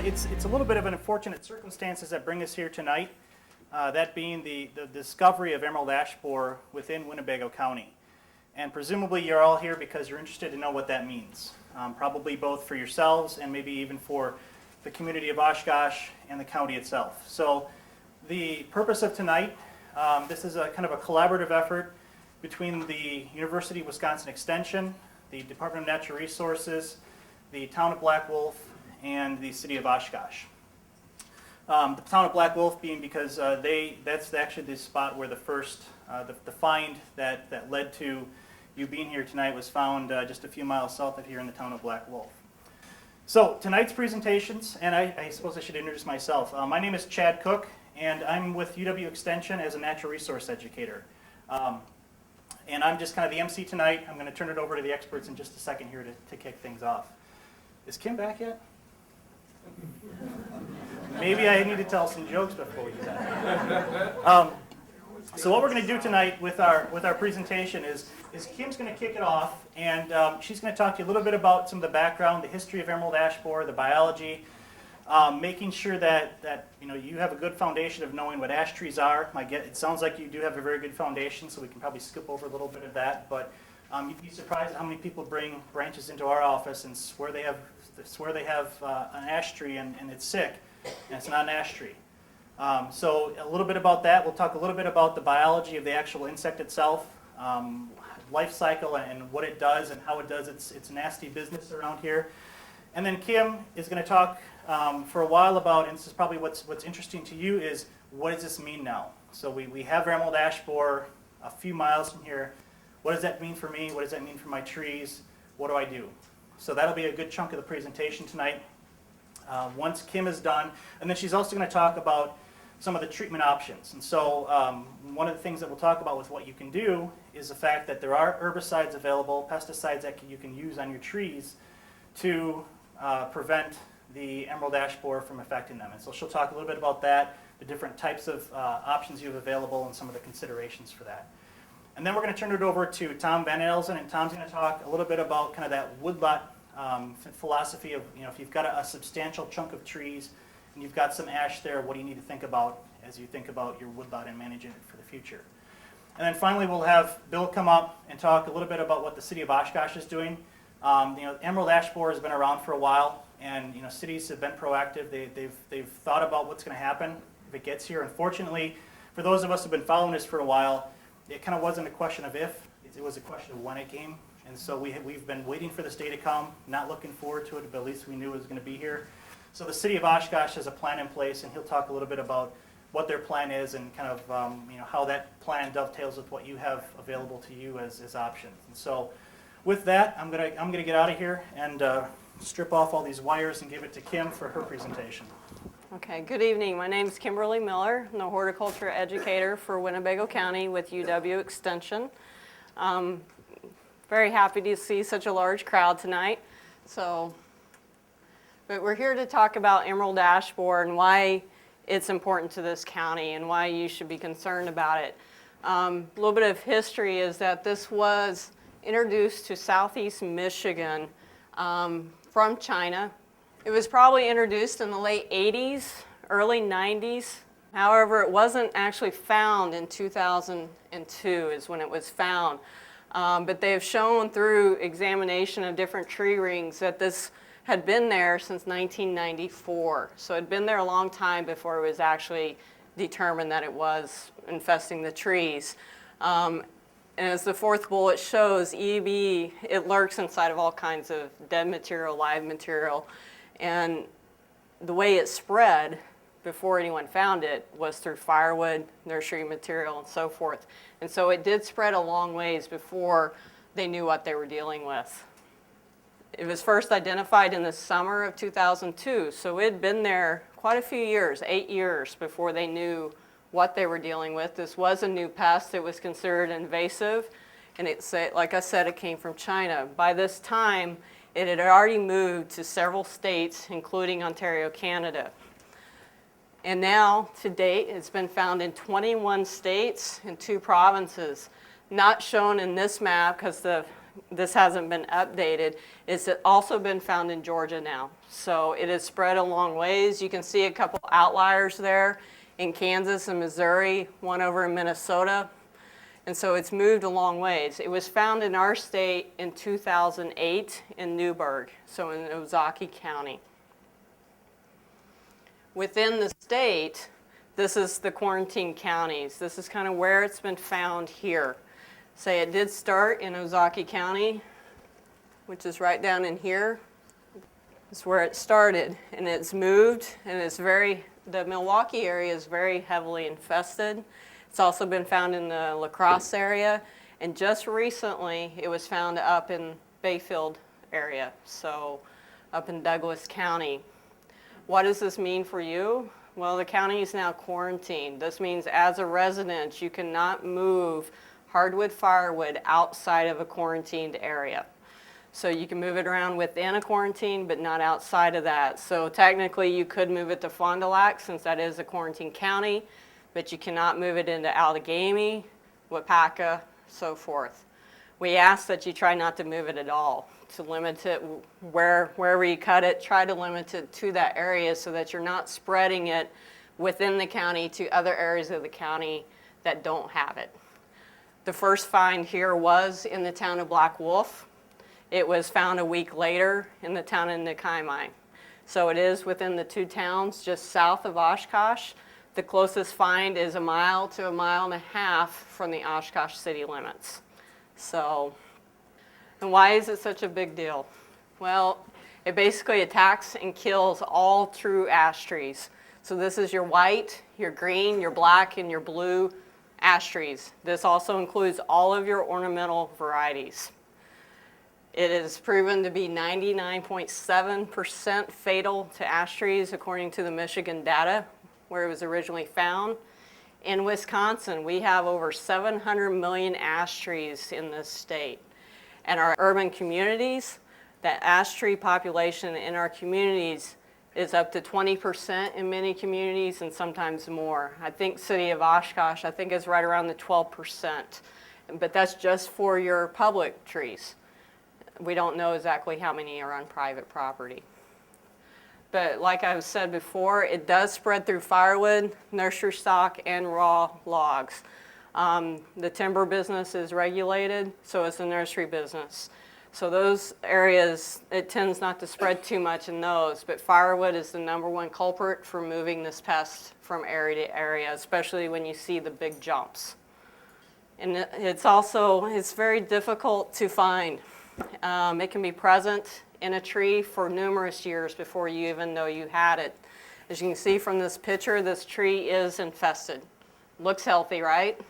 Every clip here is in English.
it's a little bit of an unfortunate circumstances that bring us here tonight, that being the discovery of emerald ash borer within Winnebago County. And presumably you're all here because you're interested to know what that means, probably both for yourselves and maybe even for the community of Oshkosh and the county itself. So the purpose of tonight, this is a kind of a collaborative effort between the University of Wisconsin Extension, the Department of Natural Resources, the town of Black Wolf, and the city of Oshkosh. The town of Black Wolf being because that's actually the spot where the first, the find that led to you being here tonight was found just a few miles south of here in the town of Black Wolf. So tonight's presentations, and I suppose I should introduce myself. My name is Chad Cook, and I'm with UW Extension as a natural resource educator. And I'm just kind of the MC tonight. I'm going to turn it over to the experts in just a second here to kick things off. Is Kim back yet? Maybe I need to tell some jokes before we do that. So what we're going to do tonight with our presentation is Kim's going to kick it off, and she's going to talk to you a little bit about some of the background, the history of emerald ash borer, the biology, making sure that you have a good foundation of knowing what ash trees are. It sounds like you do have a very good foundation, so we can probably skip over a little bit of that. But you'd be surprised how many people bring branches into our office and swear they have an ash tree and it's sick, and it's not an ash tree. So a little bit about that. We'll talk a little bit about the biology of the actual insect itself, life cycle and what it does and how it does its nasty business around here. And then Kim is going to talk for a while about, and this is probably what's interesting to you, is what does this mean now? So we have emerald ash borer a few miles from here. What does that mean for me? What does that mean for my trees? What do I do? So that'll be a good chunk of the presentation tonight once Kim is done. And then she's also going to talk about some of the treatment options. And so one of the things that we'll talk about with what you can do is the fact that there are herbicides available, pesticides that you can use on your trees to prevent the emerald ash borer from affecting them. And so she'll talk a little bit about that, the different types of options you have available, and some of the considerations for that. And then we're going to turn it over to Tom Van Elzen, and Tom's going to talk a little bit about kind of that woodlot philosophy of, if you've got a substantial chunk of trees and you've got some ash there, what do you need to think about as you think about your woodlot and managing it for the future? And then finally, we'll have Bill come up and talk a little bit about what the city of Oshkosh is doing. Emerald ash borer has been around for a while, and cities have been proactive. They've thought about what's going to happen if it gets here. Unfortunately, for those of us who've been following this for a while, it kind of wasn't a question of if, it was a question of when it came. And so we've been waiting for this day to come, not looking forward to it, but at least we knew it was going to be here. So the city of Oshkosh has a plan in place, and he'll talk a little bit about what their plan is and kind of how that plan dovetails with what you have available to you as options. And so with that, I'm gonna get out of here and strip off all these wires and give it to Kim for her presentation. Okay, good evening. My name is Kimberly Miller. I'm the horticulture educator for Winnebago County with UW Extension. Very happy to see such a large crowd tonight. But we're here to talk about emerald ash borer and why it's important to this county and why you should be concerned about it. A little bit of history is that this was introduced to southeast Michigan from China. It was probably introduced in the late 80s, early 90s. However, it wasn't actually found in 2002 is when it was found. But they have shown through examination of different tree rings that this had been there since 1994. So it had been there a long time before it was actually determined that it was infesting the trees. And as the fourth bullet shows, EB, it lurks inside of all kinds of dead material, live material. And the way it spread before anyone found it was through firewood, nursery material, and so forth. And so it did spread a long ways before they knew what they were dealing with. It was first identified in the summer of 2002, so it had been there quite a few years, 8 years, before they knew what they were dealing with. This was a new pest. It was considered invasive, and like I said, it came from China. By this time, it had already moved to several states, including Ontario, Canada. And now, to date, it's been found in 21 states and 2 provinces. Not shown in this map because the this hasn't been updated, is it also been found in Georgia now. So it has spread a long ways. You can see a couple outliers there in Kansas and Missouri, one over in Minnesota. And so it's moved a long ways. It was found in our state in 2008 in Newburgh, so in Ozaukee County. Within the state, this is the quarantine counties. This is kind of where it's been found here. Say it did start in Ozaukee County, which is right down in here. It's where it started, and it's moved, and the Milwaukee area is very heavily infested. It's also been found in the La Crosse area, and just recently it was found up in Bayfield area, so up in Douglas County. What does this mean for you? Well, the county is now quarantined. This means as a resident, you cannot move hardwood firewood outside of a quarantined area. So you can move it around within a quarantine, but not outside of that. So technically you could move it to Fond du Lac, since that is a quarantine county, but you cannot move it into Allegheny, Wittpecker, so forth. We ask that you try not to move it at all, to limit it wherever you cut it, try to limit it to that area so that you're not spreading it within the county to other areas of the county that don't have it. The first find here was in the town of Black Wolf. It was found a week later in the town of Nakaimai. So it is within the two towns just south of Oshkosh. The closest find is 1 mile to 1.5 miles from the Oshkosh city limits. So, and why is it such a big deal? Well, it basically attacks and kills all true ash trees. So this is your white, your green, your black, and your blue ash trees. This also includes all of your ornamental varieties. It is proven to be 99.7% fatal to ash trees according to the Michigan data where it was originally found. In Wisconsin, we have over 700 million ash trees in this state. And our urban communities, the ash tree population in our communities is up to 20% in many communities and sometimes more. I think city of Oshkosh, I think is right around the 12%. But that's just for your public trees. We don't know exactly how many are on private property. But like I've said before, it does spread through firewood, nursery stock, and raw logs. The timber business is regulated, so is the nursery business. So those areas, it tends not to spread too much in those, but firewood is the #1 culprit for moving this pest from area to area, especially when you see the big jumps. And it's very difficult to find. It can be present in a tree for numerous years before you even know you had it. As you can see from this picture, this tree is infested. Looks healthy, right?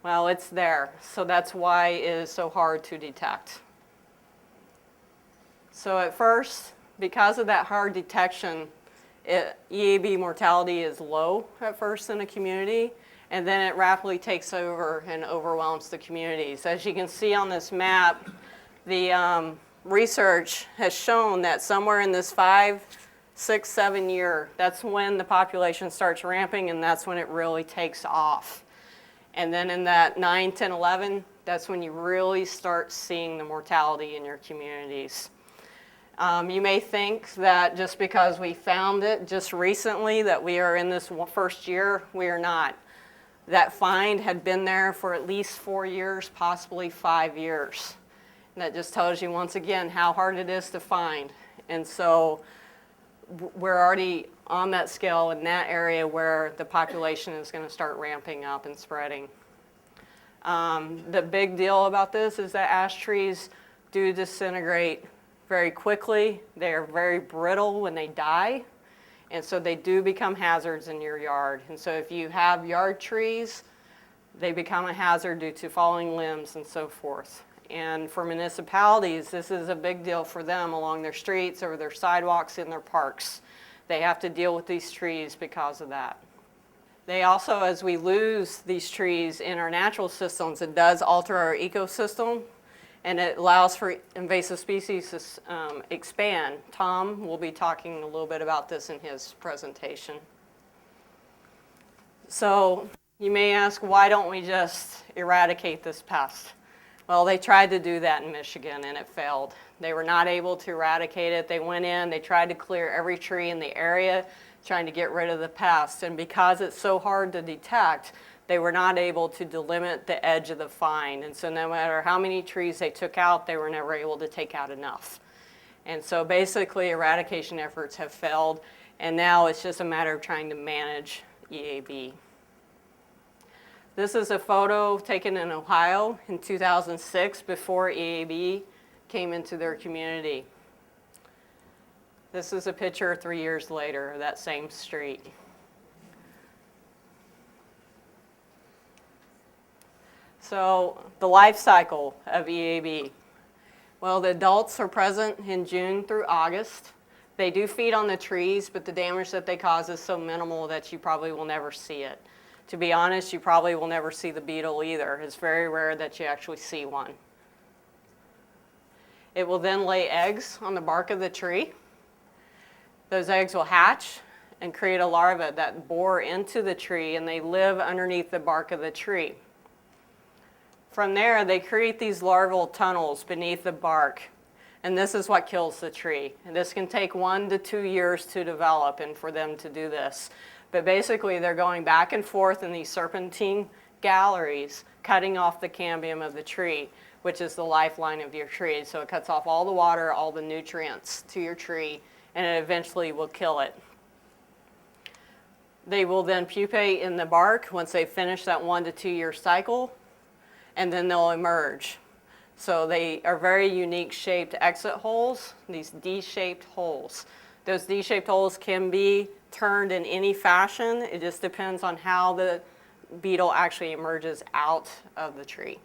Well, it's there. So that's why it is so hard to detect. So at first, because of that hard detection, EAB mortality is low at first in a community, and then it rapidly takes over and overwhelms the communities. As you can see on this map, the research has shown that somewhere in this 5, 6, 7 year, that's when the population starts ramping, and that's when it really takes off. And then in that 9, 10, 11, that's when you really start seeing the mortality in your communities. You may think that just because we found it just recently that we are in this first year, we are not. That find had been there for at least 4 years, possibly 5 years. And that just tells you once again how hard it is to find. And so we're already on that scale in that area where the population is going to start ramping up and spreading. The big deal about this is that ash trees do disintegrate very quickly. They are very brittle when they die, and so they do become hazards in your yard. And so if you have yard trees, they become a hazard due to falling limbs and so forth. And for municipalities, this is a big deal for them along their streets or their sidewalks in their parks. They have to deal with these trees because of that. They also, as we lose these trees in our natural systems, it does alter our ecosystem, and it allows for invasive species to expand. Tom will be talking a little bit about this in his presentation. So you may ask, why don't we just eradicate this pest? Well, they tried to do that in Michigan and it failed. They were not able to eradicate it. They went in, they tried to clear every tree in the area, trying to get rid of the pest. And because it's so hard to detect, they were not able to delimit the edge of the fine. And so no matter how many trees they took out, they were never able to take out enough. And so basically eradication efforts have failed, and now it's just a matter of trying to manage EAB. This is a photo taken in Ohio in 2006 before EAB came into their community. This is a picture 3 years later of that same street. So the life cycle of EAB. Well, the adults are present in June through August. They do feed on the trees, but the damage that they cause is so minimal that you probably will never see it. To be honest, you probably will never see the beetle either. It's very rare that you actually see one. It will then lay eggs on the bark of the tree. Those eggs will hatch and create a larva that bore into the tree, and they live underneath the bark of the tree. From there, they create these larval tunnels beneath the bark, and this is what kills the tree. And this can take 1 to 2 years to develop and for them to do this. But basically, they're going back and forth in these serpentine galleries, cutting off the cambium of the tree, which is the lifeline of your tree. So it cuts off all the water, all the nutrients to your tree, and it eventually will kill it. They will then pupate in the bark once they finish that 1 to 2 year cycle, and then they'll emerge. So they are very unique shaped exit holes, these D-shaped holes. Those D-shaped holes can be turned in any fashion. It just depends on how the beetle actually emerges out of the tree.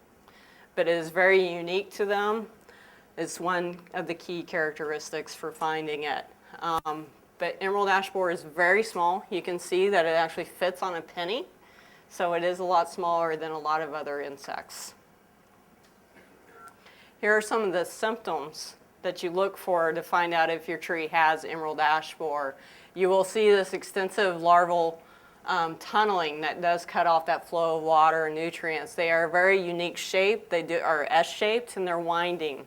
But it is very unique to them. It's one of the key characteristics for finding it. But emerald ash borer is very small. You can see that it actually fits on a penny. So it is a lot smaller than a lot of other insects. Here are some of the symptoms that you look for to find out if your tree has emerald ash borer. You will see this extensive larval tunneling that does cut off that flow of water and nutrients. They are a very unique shape. They are S-shaped and they're winding.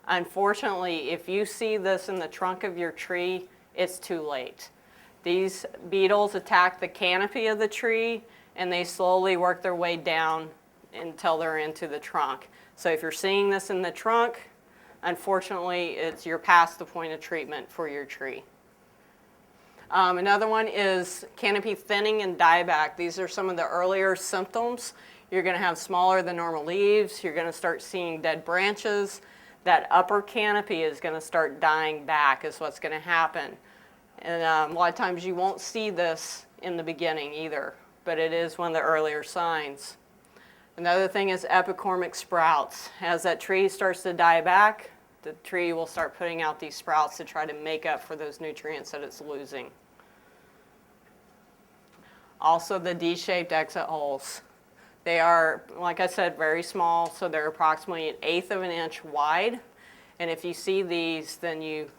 Unfortunately, if you see this in the trunk of your tree, it's too late. These beetles attack the canopy of the tree and they slowly work their way down until they're into the trunk. So if you're seeing this in the trunk, unfortunately, you're past the point of treatment for your tree. Another one is canopy thinning and dieback. These are some of the earlier symptoms. You're going to have smaller than normal leaves. You're going to start seeing dead branches. That upper canopy is going to start dying back is what's going to happen. And a lot of times you won't see this in the beginning either, but it is one of the earlier signs. Another thing is epicormic sprouts. As that tree starts to die back, the tree will start putting out these sprouts to try to make up for those nutrients that it's losing. Also the D-shaped exit holes. They are, like I said, very small, so they're approximately 1/8 of an inch wide. And if you see these, then you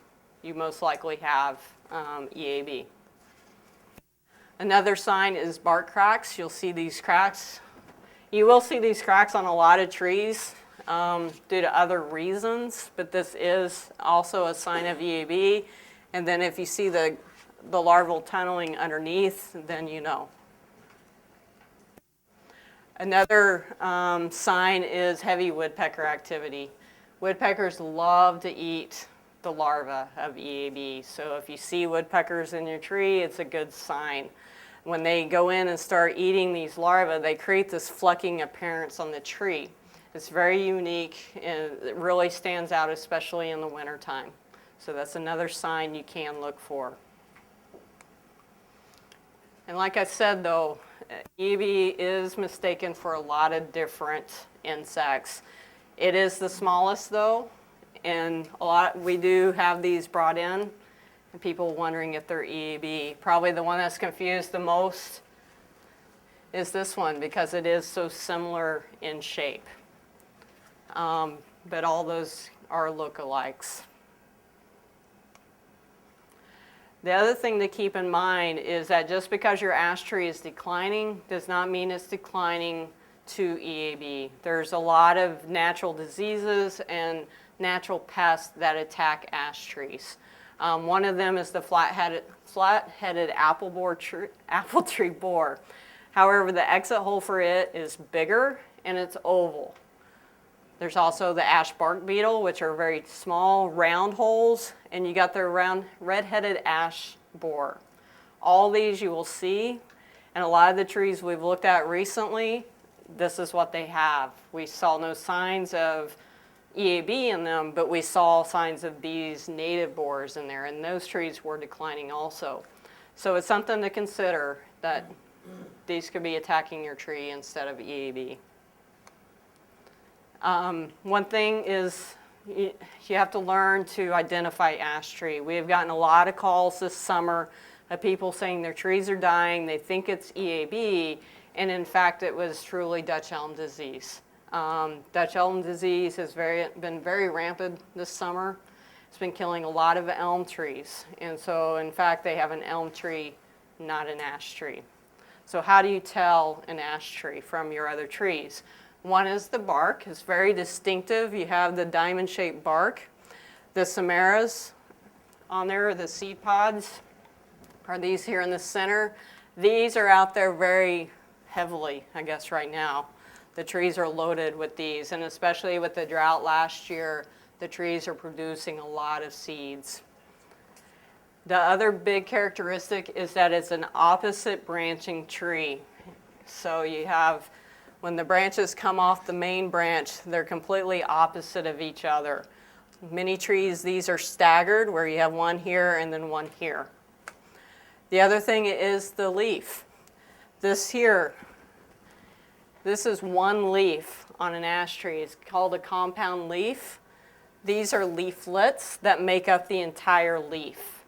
most likely have EAB. Another sign is bark cracks. You'll see these cracks. You will see these cracks on a lot of trees due to other reasons, but this is also a sign of EAB. And then if you see the larval tunneling underneath, then you know. Another sign is heavy woodpecker activity. Woodpeckers love to eat the larva of EAB. So if you see woodpeckers in your tree, it's a good sign. When they go in and start eating these larvae, they create this flecking appearance on the tree. It's very unique and it really stands out, especially in the wintertime. So that's another sign you can look for. And like I said though, EAB is mistaken for a lot of different insects. It is the smallest though, and we do have these brought in, and people wondering if they're EAB. Probably the one that's confused the most is this one because it is so similar in shape. But all those are lookalikes. The other thing to keep in mind is that just because your ash tree is declining does not mean it's declining to EAB. There's a lot of natural diseases and natural pests that attack ash trees. One of them is the flat-headed apple tree borer. However, the exit hole for it is bigger and it's oval. There's also the ash bark beetle, which are very small, round holes, and you got the round red-headed ash borer. All these you will see, and a lot of the trees we've looked at recently, this is what they have. We saw no signs of EAB in them, but we saw signs of these native borers in there, and those trees were declining also. So it's something to consider that these could be attacking your tree instead of EAB. One thing is you have to learn to identify ash tree. We have gotten a lot of calls this summer of people saying their trees are dying, they think it's EAB, and in fact it was truly Dutch elm disease. Dutch elm disease has been very rampant this summer. It's been killing a lot of elm trees, and so in fact they have an elm tree, not an ash tree. So how do you tell an ash tree from your other trees? One is the bark. It's very distinctive. You have the diamond-shaped bark. The samaras on there, the seed pods, are these here in the center. These are out there very heavily, I guess, right now. The trees are loaded with these, and especially with the drought last year, the trees are producing a lot of seeds. The other big characteristic is that it's an opposite branching tree. So you have, when the branches come off the main branch, they're completely opposite of each other. Many trees, these are staggered, where you have one here and then one here. The other thing is the leaf. This here, this is one leaf on an ash tree. It's called a compound leaf. These are leaflets that make up the entire leaf.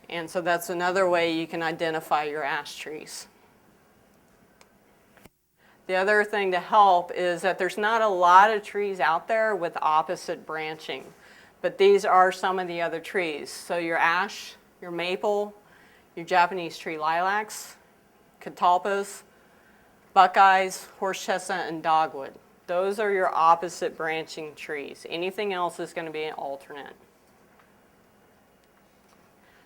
And so that's another way you can identify your ash trees. The other thing to help is that there's not a lot of trees out there with opposite branching, but these are some of the other trees. So your ash, your maple, your Japanese tree lilacs, catalpas, buckeyes, horse chestnut, and dogwood. Those are your opposite branching trees. Anything else is going to be an alternate.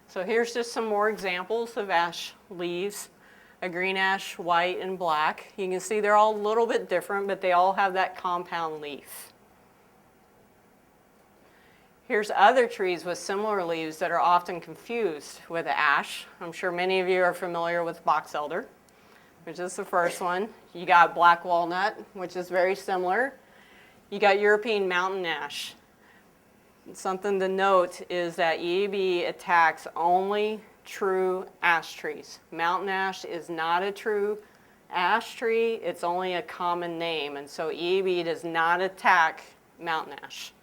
So here's just some more examples of ash leaves. A green ash, white, and black. You can see they're all a little bit different, but they all have that compound leaf. Here's other trees with similar leaves that are often confused with ash. I'm sure many of you are familiar with box elder, which is the first one. You got black walnut, which is very similar. You got European mountain ash. Something to note is that EAB attacks only true ash trees. Mountain ash is not a true ash tree, it's only a common name, and so EAB does not attack mountain ash.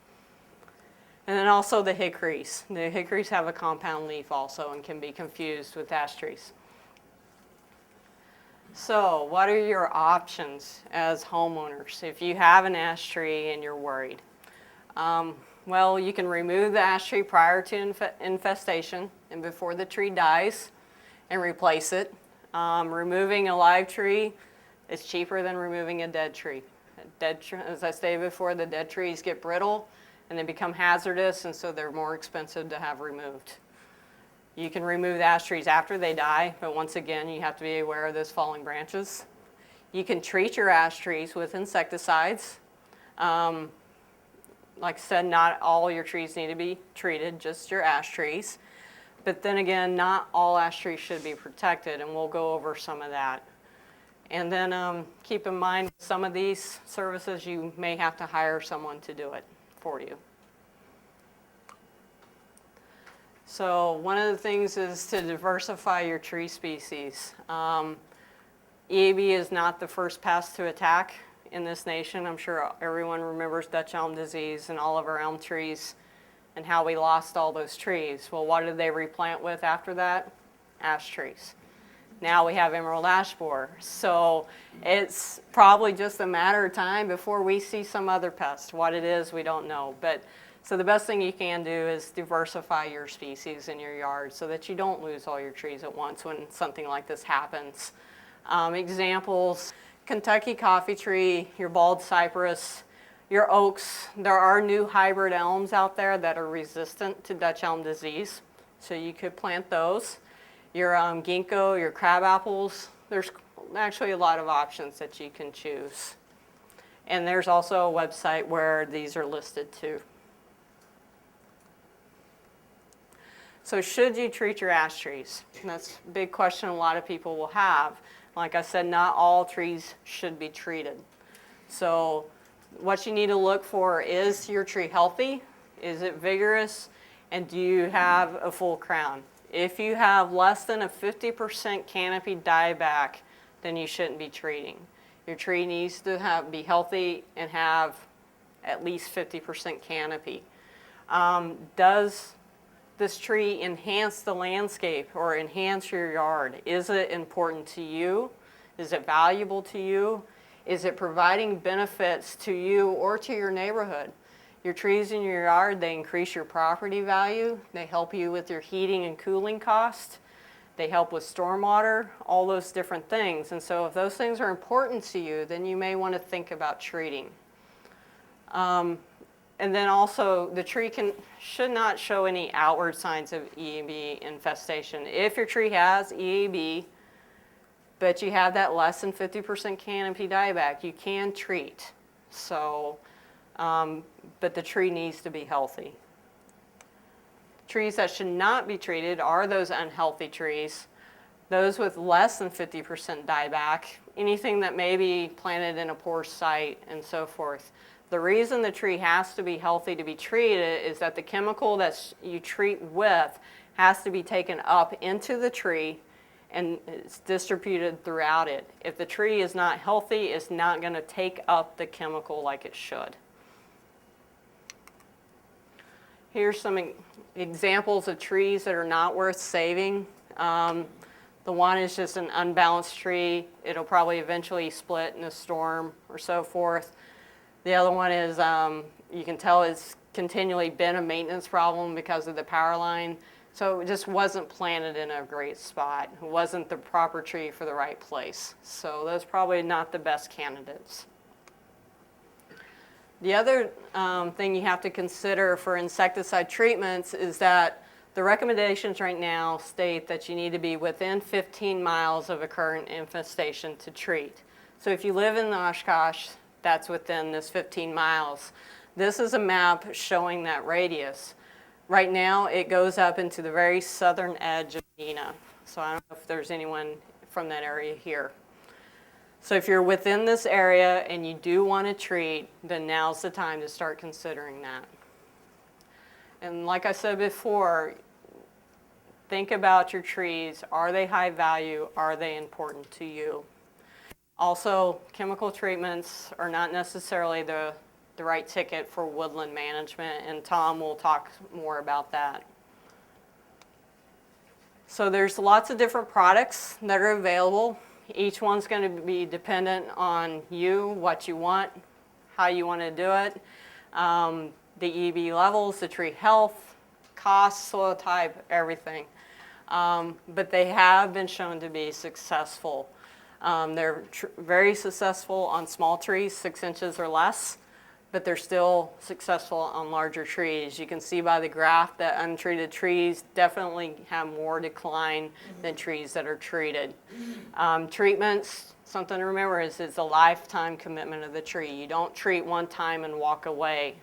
And then also the hickories. The hickories have a compound leaf also and can be confused with ash trees. So what are your options as homeowners if you have an ash tree and you're worried? Well, you can remove the ash tree prior to infestation and before the tree dies and replace it. Removing a live tree is cheaper than removing a dead tree. As I stated before, the dead trees get brittle and they become hazardous, and so they're more expensive to have removed. You can remove the ash trees after they die, but once again, you have to be aware of those falling branches. You can treat your ash trees with insecticides. Like I said, not all your trees need to be treated, just your ash trees. But then again, not all ash trees should be protected, and we'll go over some of that. And then keep in mind, some of these services you may have to hire someone to do it for you. So one of the things is to diversify your tree species. EAB is not the first pest to attack in this nation. I'm sure everyone remembers Dutch elm disease and all of our elm trees and how we lost all those trees. Well, what did they replant with after that? Ash trees. Now we have emerald ash borer. So it's probably just a matter of time before we see some other pest. What it is, we don't know. So the best thing you can do is diversify your species in your yard so that you don't lose all your trees at once when something like this happens. Examples, Kentucky coffee tree, your bald cypress, your oaks. There are new hybrid elms out there that are resistant to Dutch elm disease, so you could plant those. Your ginkgo, your crab apples, there's actually a lot of options that you can choose. And there's also a website where these are listed too. So should you treat your ash trees? And that's a big question a lot of people will have. Like I said, not all trees should be treated. So what you need to look for is your tree healthy? Is it vigorous? And do you have a full crown? If you have less than a 50% canopy dieback, then you shouldn't be treating. Your tree needs to be healthy and have at least 50% canopy. Does this tree enhance the landscape or enhance your yard? Is it important to you? Is it valuable to you? Is it providing benefits to you or to your neighborhood? Your trees in your yard, they increase your property value. They help you with your heating and cooling costs. They help with stormwater, all those different things. And so if those things are important to you, then you may want to think about treating. And then also, the tree should not show any outward signs of EAB infestation. If your tree has EAB, but you have that less than 50% canopy dieback, you can treat. So, but the tree needs to be healthy. Trees that should not be treated are those unhealthy trees, those with less than 50% dieback, anything that may be planted in a poor site, and so forth. The reason the tree has to be healthy to be treated is that the chemical that you treat with has to be taken up into the tree and it's distributed throughout it. If the tree is not healthy, it's not going to take up the chemical like it should. Here's some examples of trees that are not worth saving. The one is just an unbalanced tree. It'll probably eventually split in a storm or so forth. The other one is, you can tell it's continually been a maintenance problem because of the power line. So it just wasn't planted in a great spot. It wasn't the proper tree for the right place. So those probably not the best candidates. The other thing you have to consider for insecticide treatments is that the recommendations right now state that you need to be within 15 miles of a current infestation to treat. So if you live in Oshkosh, that's within this 15 miles. This is a map showing that radius. Right now, it goes up into the very southern edge of Neenah. So I don't know if there's anyone from that area here. So if you're within this area and you do want to treat, then now's the time to start considering that. And like I said before, think about your trees. Are they high value? Are they important to you? Also, chemical treatments are not necessarily the right ticket for woodland management, and Tom will talk more about that. So there's lots of different products that are available. Each one's going to be dependent on you, what you want, how you want to do it, the EB levels, the tree health, cost, soil type, everything. But they have been shown to be successful. They're very successful on small trees, 6 inches or less, but they're still successful on larger trees. You can see by the graph that untreated trees definitely have more decline than trees that are treated. Treatments, something to remember is it's a lifetime commitment of the tree. You don't treat one time and walk away.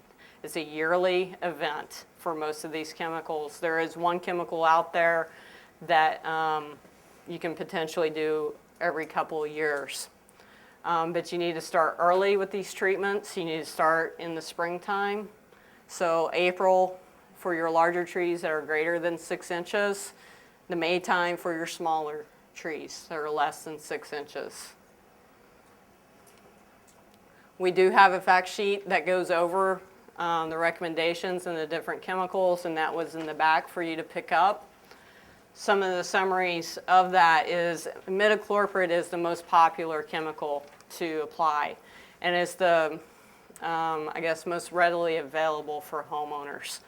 It's a yearly event for most of these chemicals. There is one chemical out there that you can potentially do every couple of years. But you need to start early with these treatments. You need to start in the springtime. So April for your larger trees that are greater than 6 inches, the May time for your smaller trees that are less than 6 inches. We do have a fact sheet that goes over the recommendations and the different chemicals, and that was in the back for you to pick up. Some of the summaries of that is imidacloprid is the most popular chemical to apply, and is the, I guess, most readily available for homeowners.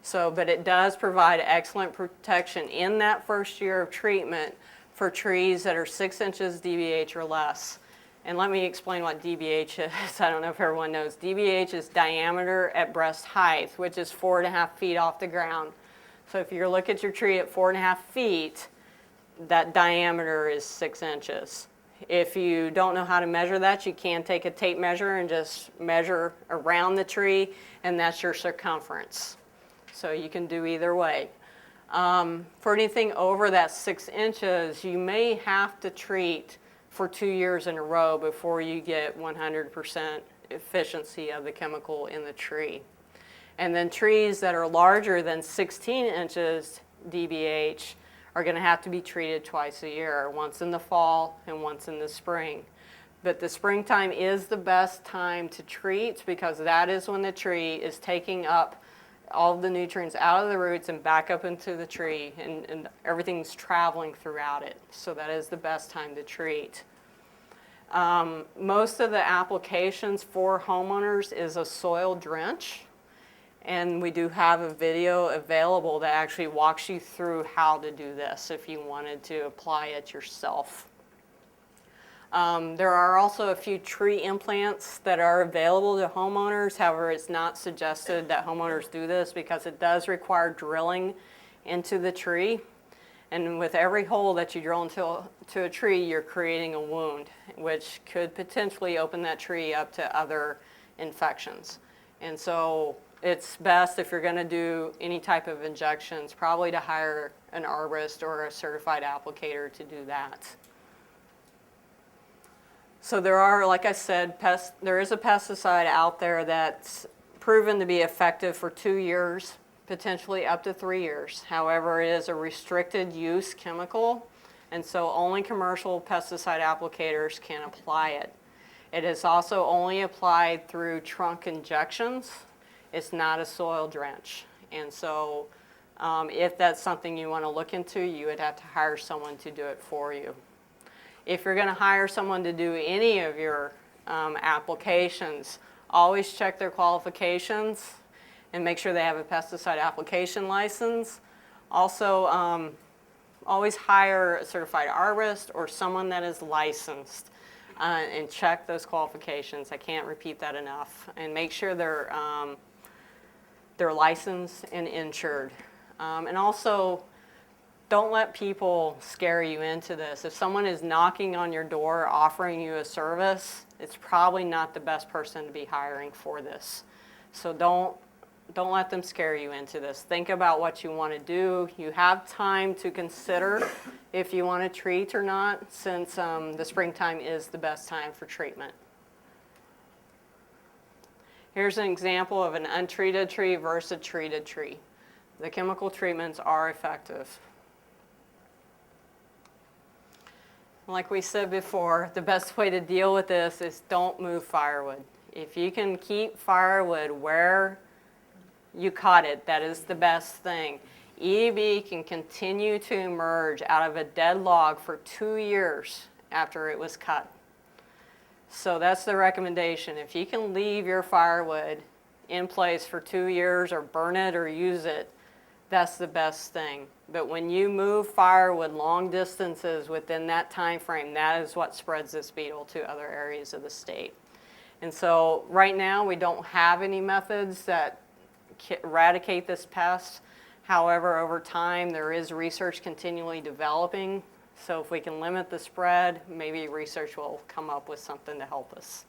So, but it does provide excellent protection in that first year of treatment for trees that are 6 inches DBH or less. And let me explain what DBH is. I don't know if everyone knows. DBH is diameter at breast height, which is 4.5 feet off the ground. So if you look at your tree at 4.5 feet, that diameter is 6 inches. If you don't know how to measure that, you can take a tape measure and just measure around the tree, and that's your circumference. So you can do either way. For anything over that 6 inches, you may have to treat for 2 years in a row before you get 100% efficiency of the chemical in the tree. And then trees that are larger than 16 inches DBH are going to have to be treated twice a year, once in the fall and once in the spring. But the springtime is the best time to treat because that is when the tree is taking up all of the nutrients out of the roots and back up into the tree, and everything's traveling throughout it. So that is the best time to treat. Most of the applications for homeowners is a soil drench, and we do have a video available that actually walks you through how to do this if you wanted to apply it yourself. There are also a few tree implants that are available to homeowners. However, it's not suggested that homeowners do this because it does require drilling into the tree. And with every hole that you drill into a tree, you're creating a wound, which could potentially open that tree up to other infections. And so it's best if you're going to do any type of injections, probably to hire an arborist or a certified applicator to do that. So there are, like I said, there is a pesticide out there that's proven to be effective for 2 years, potentially up to 3 years. However, it is a restricted use chemical, and so only commercial pesticide applicators can apply it. It is also only applied through trunk injections. It's not a soil drench. And so if that's something you want to look into, you would have to hire someone to do it for you. If you're going to hire someone to do any of your applications, always check their qualifications and make sure they have a pesticide application license. Also, always hire a certified arborist or someone that is licensed and check those qualifications. I can't repeat that enough. And make sure they're licensed and insured. And also, don't let people scare you into this. If someone is knocking on your door offering you a service, it's probably not the best person to be hiring for this. So don't let them scare you into this. Think about what you want to do. You have time to consider if you want to treat or not, since the springtime is the best time for treatment. Here's an example of an untreated tree versus a treated tree. The chemical treatments are effective. Like we said before, the best way to deal with this is don't move firewood. If you can keep firewood where you caught it, that is the best thing. EDB can continue to emerge out of a dead log for 2 years after it was cut. So that's the recommendation. If you can leave your firewood in place for 2 years or burn it or use it, that's the best thing. But when you move firewood long distances within that time frame, that is what spreads this beetle to other areas of the state. And so right now we don't have any methods that eradicate this pest. However, over time there is research continually developing. So if we can limit the spread, maybe research will come up with something to help us.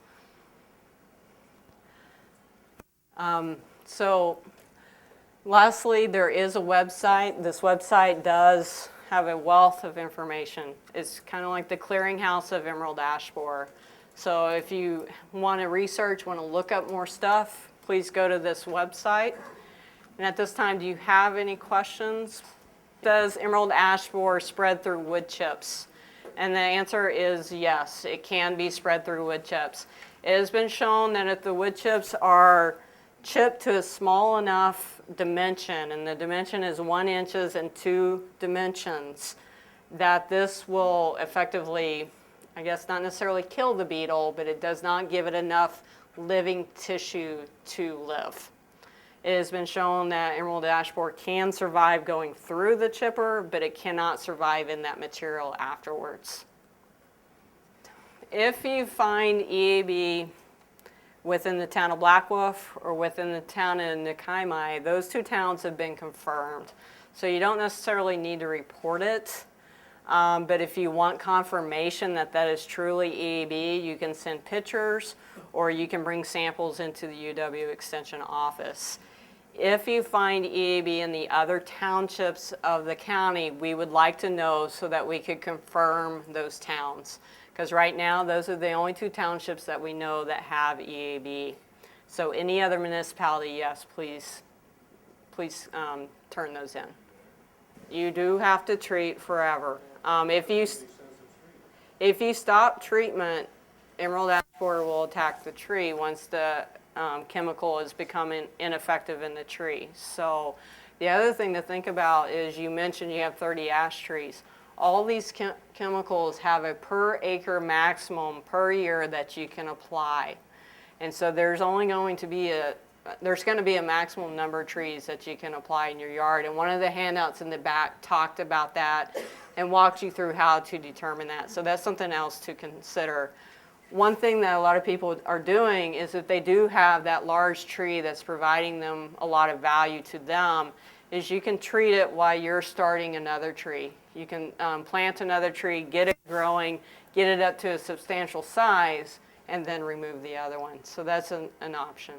Lastly, there is a website. This website does have a wealth of information. It's kind of like the clearinghouse of emerald ash borer. So if you want to research, want to look up more stuff, please go to this website. And at this time, do you have any questions? Does emerald ash borer spread through wood chips? And the answer is yes, it can be spread through wood chips. It has been shown that if the wood chips are chipped to a small enough dimension, and the dimension is 1 inch and 2 dimensions, that this will effectively, I guess not necessarily kill the beetle, but it does not give it enough living tissue to live. It has been shown that emerald ash borer can survive going through the chipper, but it cannot survive in that material afterwards. if you find EAB within the town of Black Wolf or within the town of Nakaimai, those two towns have been confirmed. So you don't necessarily need to report it, but if you want confirmation that that is truly EAB, you can send pictures or you can bring samples into the UW Extension office. If you find EAB in the other townships of the county, we would like to know so that we could confirm those towns. Because right now, those are the only two townships that we know that have EAB. So any other municipality, yes, please turn those in. You do have to treat forever. If you stop treatment, emerald ash borer will attack the tree once the chemical is becoming ineffective in the tree. So the other thing to think about is you mentioned you have 30 ash trees. All these chemicals have a per acre maximum per year that you can apply. And so there's only going to be a maximum number of trees that you can apply in your yard. And one of the handouts in the back talked about that and walked you through how to determine that. So that's something else to consider. One thing that a lot of people are doing is if they do have that large tree that's providing them a lot of value to them, is you can treat it while you're starting another tree. You can plant another tree, get it growing, get it up to a substantial size, and then remove the other one. So that's an option.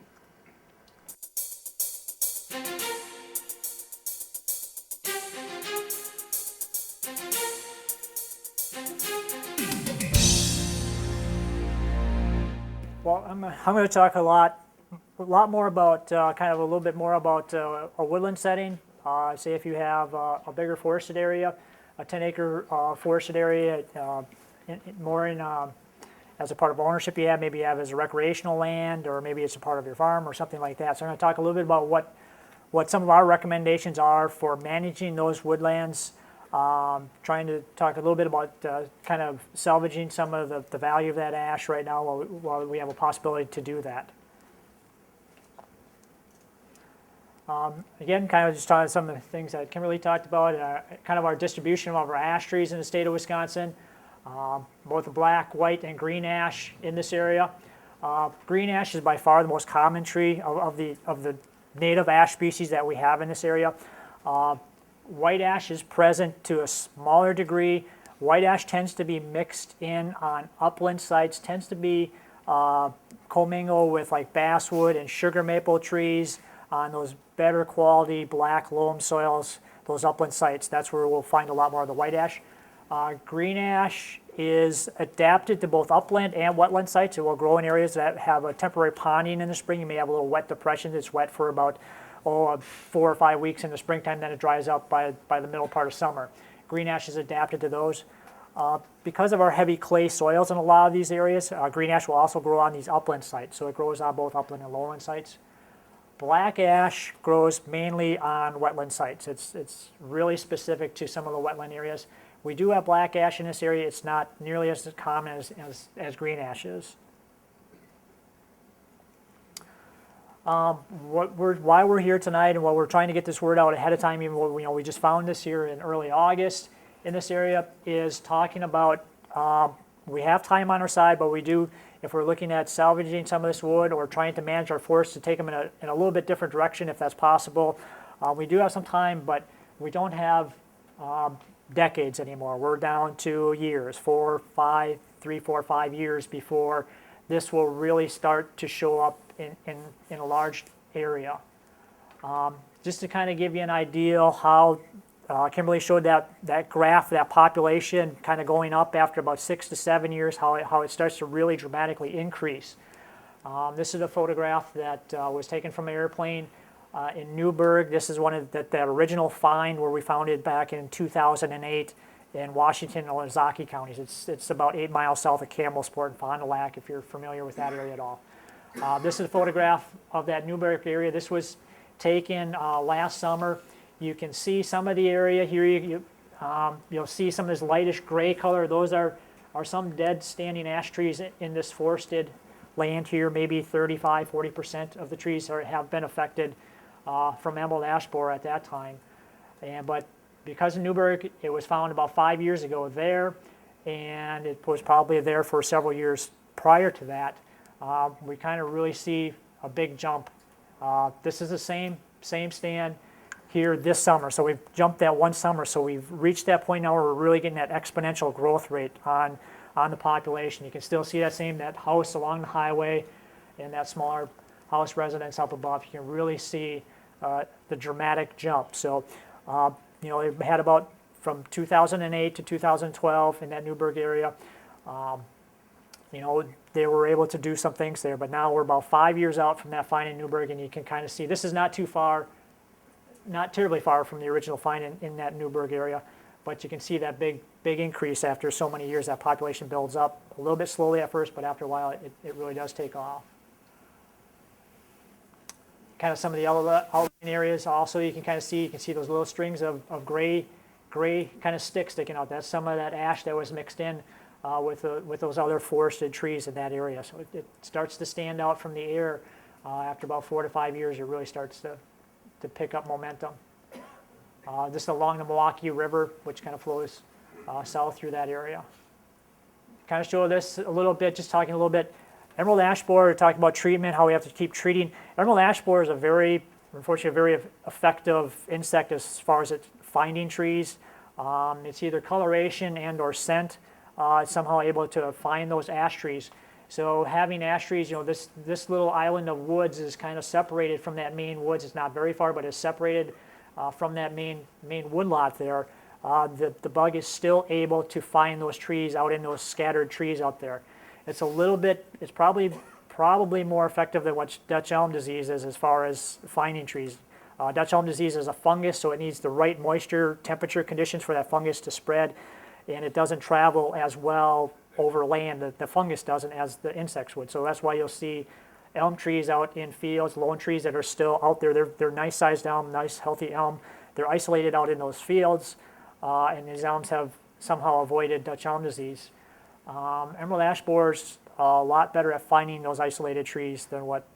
Well, I'm going to talk a lot more about kind of a little bit more about a woodland setting. Say if you have a bigger forested area, a 10-acre forested area, as a part of ownership you have, maybe you have as a recreational land, or maybe it's a part of your farm or something like that. So I'm going to talk a little bit about what some of our recommendations are for managing those woodlands. Trying to talk a little bit about kind of salvaging some of the value of that ash right now while we have a possibility to do that. Again, kind of just talking some of the things that Kimberly talked about, kind of our distribution of our ash trees in the state of Wisconsin, both the black, white, and green ash in this area. Green ash is by far the most common tree of the native ash species that we have in this area. White ash is present to a smaller degree. White ash tends to be mixed in on upland sites, tends to be commingled with like basswood and sugar maple trees on those better quality black loam soils, those upland sites. That's where we'll find a lot more of the white ash. Green ash is adapted to both upland and wetland sites. It will grow in areas that have a temporary ponding in the spring. You may have a little wet depression that's wet for about 4 or 5 weeks in the springtime, then it dries up by the middle part of summer. Green ash is adapted to those. Because of our heavy clay soils in a lot of these areas, green ash will also grow on these upland sites, so it grows on both upland and lowland sites. Black ash grows mainly on wetland sites. It's really specific to some of the wetland areas. We do have black ash in this area. It's not nearly as common as green ash is. Why we're here tonight and why we're trying to get this word out ahead of time, even though we just found this here in early August in this area, is talking about we have time on our side, but we do, if we're looking at salvaging some of this wood or trying to manage our forests to take them in a little bit different direction if that's possible, we do have some time, but we don't have decades anymore. We're down to years, 3, 4, 5 years before this will really start to show up in a large area. Just to kind of give you an idea how Kimberly showed that graph, that population kind of going up after about 6 to 7 years, how it starts to really dramatically increase. This is a photograph that was taken from an airplane in Newburgh. This is one of that original find where we found it back in 2008 in Washington and Ozaukee counties. It's about 8 miles south of Campbellsport and Fond du Lac, if you're familiar with that area at all. This is a photograph of that Newburgh area. This was taken last summer. You can see some of the area here. You'll see some of this lightish gray color. Those are some dead standing ash trees in this forested land here. Maybe 35, 40% of the trees have been affected from emerald ash borer at that time. But because of Newburgh, it was found about 5 years ago there. and it was probably there for several years prior to that. We kind of really see a big jump. This is the same stand here this summer. So we've jumped that one summer. So we've reached that point now where we're really getting that exponential growth rate on the population. You can still see that house along the highway and that smaller house residence up above. You can really see the dramatic jump. So, they've had about from 2008 to 2012 in that Newburgh area. They were able to do some things there, but now we're about 5 years out from that find in Newburgh, and you can kind of see this is not too far, not terribly far from the original find in that Newburgh area, but you can see that big increase after so many years. That population builds up a little bit slowly at first, but after a while it really does take off. Kind of some of the outlying areas also you can see those little strings of gray kind of sticks sticking out. That's some of that ash that was mixed in with those other forested trees in that area. So it starts to stand out from the air. After about 4 to 5 years, it really starts to pick up momentum. This is along the Milwaukee River, which kind of flows south through that area. Kind of show this a little bit, just talking a little bit. Emerald ash borer, talking about treatment, how we have to keep treating. Emerald ash borer is unfortunately, a very effective insect as far as it's finding trees. It's either coloration and or scent. It's somehow able to find those ash trees. So having ash trees, this little island of woods is kind of separated from that main woods. It's not very far, but it's separated from that main woodlot there. The bug is still able to find those trees out in those scattered trees out there. It's probably more effective than what Dutch elm disease is as far as finding trees. Dutch elm disease is a fungus, so it needs the right moisture, temperature conditions for that fungus to spread, and it doesn't travel as well over land. The fungus doesn't as the insects would. So that's why you'll see elm trees out in fields, lone trees that are still out there. They're nice sized elm, nice healthy elm. They're isolated out in those fields, and these elms have somehow avoided Dutch elm disease. Emerald ash borers are a lot better at finding those isolated trees than what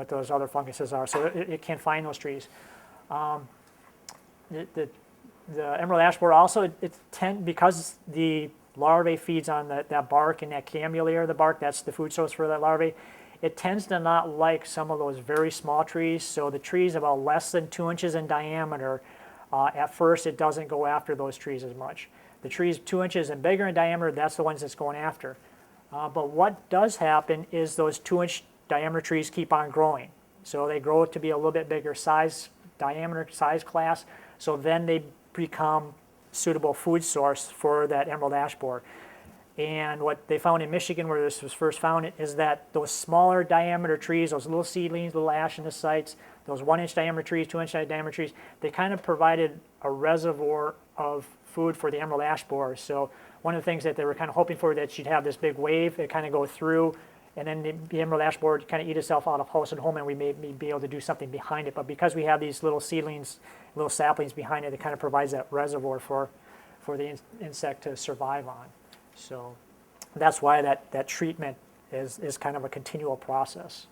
those other funguses are. So it can find those trees. The emerald ash borer also, because the larvae feeds on that bark and that cambium layer of the bark, that's the food source for that larvae, it tends to not like some of those very small trees. So the trees about less than 2 inches in diameter, at first it doesn't go after those trees as much. The trees 2 inches and bigger in diameter, that's the ones it's going after. But what does happen is those 2-inch diameter trees keep on growing. So they grow to be a little bit bigger diameter size class. So then they become suitable food source for that emerald ash borer. And what they found in Michigan, where this was first found, is that those smaller diameter trees, those little seedlings, little ash in the sites, those 1-inch diameter trees, 2-inch diameter trees, they kind of provided a reservoir of food for the emerald ash borer. So one of the things that they were kind of hoping for, that she'd have this big wave, it kind of go through, and then the emerald ash borer kind of eat itself out of house and home, and we may be able to do something behind it. But because we have these little seedlings, little saplings behind it, it kind of provides that reservoir for the insect to survive on. So that's why that treatment is kind of a continual process.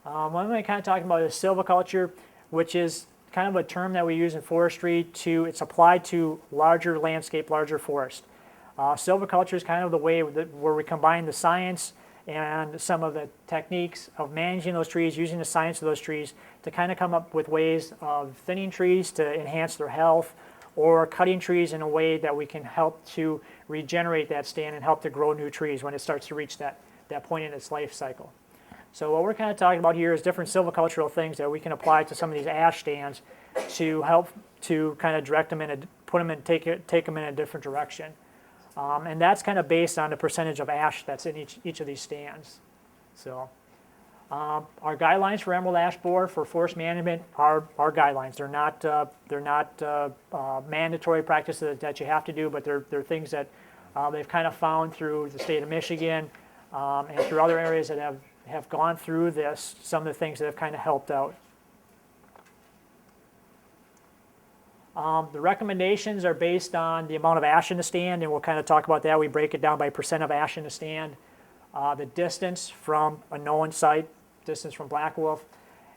What I'm going to kind of talk about is silviculture, which is kind of a term that we use in forestry it's applied to larger landscape, larger forest. Silviculture is kind of the way where we combine the science and some of the techniques of managing those trees, using the science of those trees to kind of come up with ways of thinning trees to enhance their health, or cutting trees in a way that we can help to regenerate that stand and help to grow new trees when it starts to reach that point in its life cycle. So what we're kind of talking about here is different silvicultural things that we can apply to some of these ash stands to help to kind of direct them take them in a different direction. And that's kind of based on the percentage of ash that's in each of these stands. So our guidelines for emerald ash borer for forest management are guidelines. They're not mandatory practices that you have to do, but they're things that they've kind of found through the state of Michigan and through other areas that have gone through this, some of the things that have kind of helped out. The recommendations are based on the amount of ash in the stand, and we'll kind of talk about that. We break it down by percent of ash in the stand, the distance from a known site, distance from black wolf,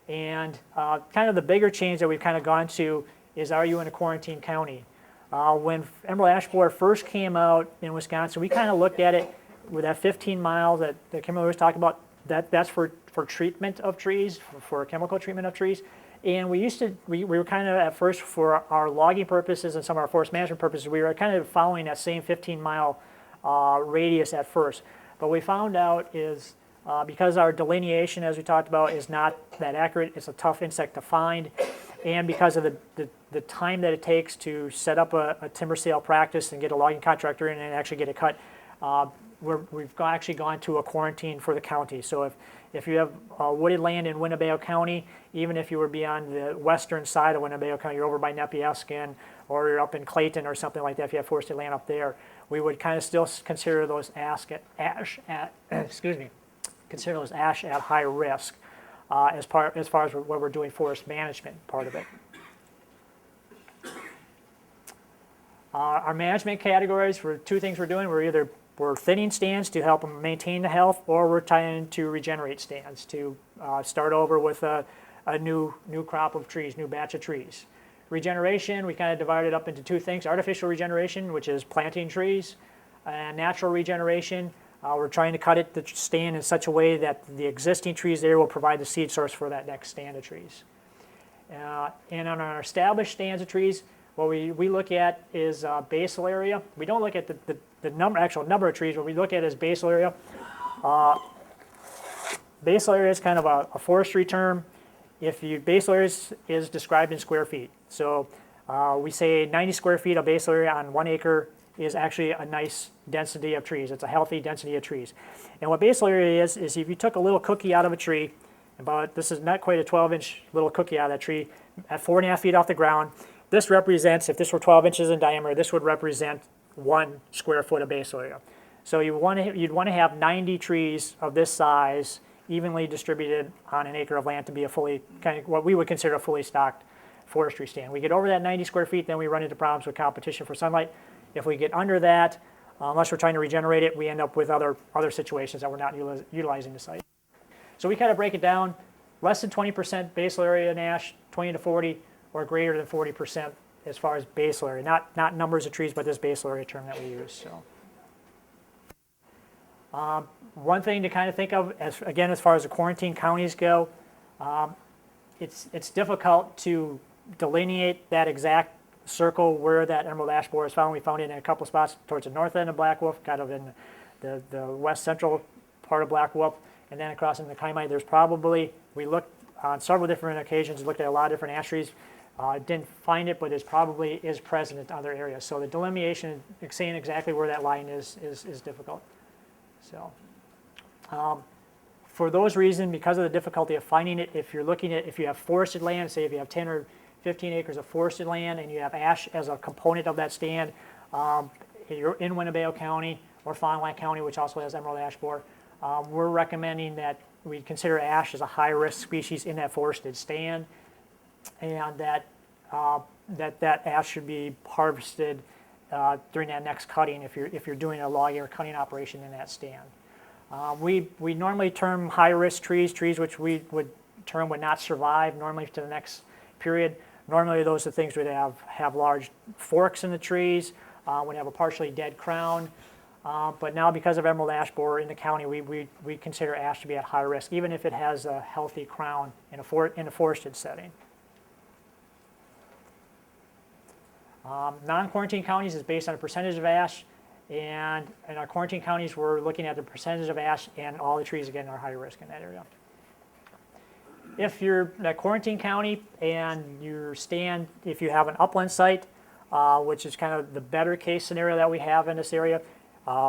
and kind of the bigger change that we've kind of gone to is, are you in a quarantine county? When emerald ash borer first came out in Wisconsin, we kind of looked at it with that 15 miles that Kimberly was talking about. That's for treatment of trees, for chemical treatment of trees. And we were kind of at first for our logging purposes and some of our forest management purposes, we were kind of following that same 15-mile radius at first. But we found out is because our delineation, as we talked about, is not that accurate, it's a tough insect to find, and because of the time that it takes to set up a timber sale practice and get a logging contractor in and actually get it cut, we've actually gone to a quarantine for the county. So if you have wooded land in Winnebago County, even if you were beyond the western side of Winnebago County, you're over by Nepieskin, or you're up in Clayton or something like that, if you have forested land up there, we would kind of still consider those consider those ash at high risk as far as what we're doing forest management part of it. Our management categories for two things we're doing. We're thinning stands to help them maintain the health, or we're trying to regenerate stands to start over with a new crop of trees, new batch of trees. Regeneration, we kind of divided up into two things. Artificial regeneration, which is planting trees, and natural regeneration. We're trying to cut the stand in such a way that the existing trees there will provide the seed source for that next stand of trees. And on our established stands of trees, what we look at is basal area. We don't look at the actual number of trees. What we look at is basal area. Basal area is kind of a forestry term. Basal area is described in square feet. So we say 90 square feet of basal area on 1 acre is actually a nice density of trees. It's a healthy density of trees. And what basal area is if you took a little cookie out of a tree, this is not quite a 12-inch little cookie out of that tree, at 4.5 feet off the ground, this represents, if this were 12 inches in diameter, this would represent 1 square foot of basal area. So you'd want to have 90 trees of this size evenly distributed on an acre of land to be what we would consider a fully stocked forestry stand. We get over that 90 square feet, then we run into problems with competition for sunlight. If we get under that, unless we're trying to regenerate it, we end up with other situations that we're not utilizing the site. So we kind of break it down: less than 20% basal area in ash, 20 to 40, or greater than 40% as far as basal area. Not numbers of trees, but this basal area term that we use. So, one thing to kind of think of, as far as the quarantine counties go, it's difficult to delineate that exact circle where that emerald ash borer is found. We found it in a couple spots towards the north end of Black Wolf, kind of in the west central part of Black Wolf, and then across in the Kaimai. We looked on several different occasions, looked at a lot of different ash trees, didn't find it, but it probably is present in other areas. So the delineation, saying exactly where that line is difficult. So for those reasons, because of the difficulty of finding it, if you have forested land, say if you have 10 or 15 acres of forested land and you have ash as a component of that stand, you're in Winnebago County or Fond du Lac County, which also has emerald ash borer, we're recommending that we consider ash as a high-risk species in that forested stand, and that ash should be harvested during that next cutting if you're doing a logging or cutting operation in that stand. We normally term high-risk trees which we would term would not survive normally to the next period. Normally those are things would have large forks in the trees, would have a partially dead crown. But now, because of emerald ash borer in the county, we consider ash to be at high risk, even if it has a healthy crown in a forested setting. Non-quarantine counties is based on a percentage of ash, and in our quarantine counties, we're looking at the percentage of ash, and all the trees, again, are high risk in that area. If you're in a quarantine county and if you have an upland site, which is kind of the better case scenario that we have in this area,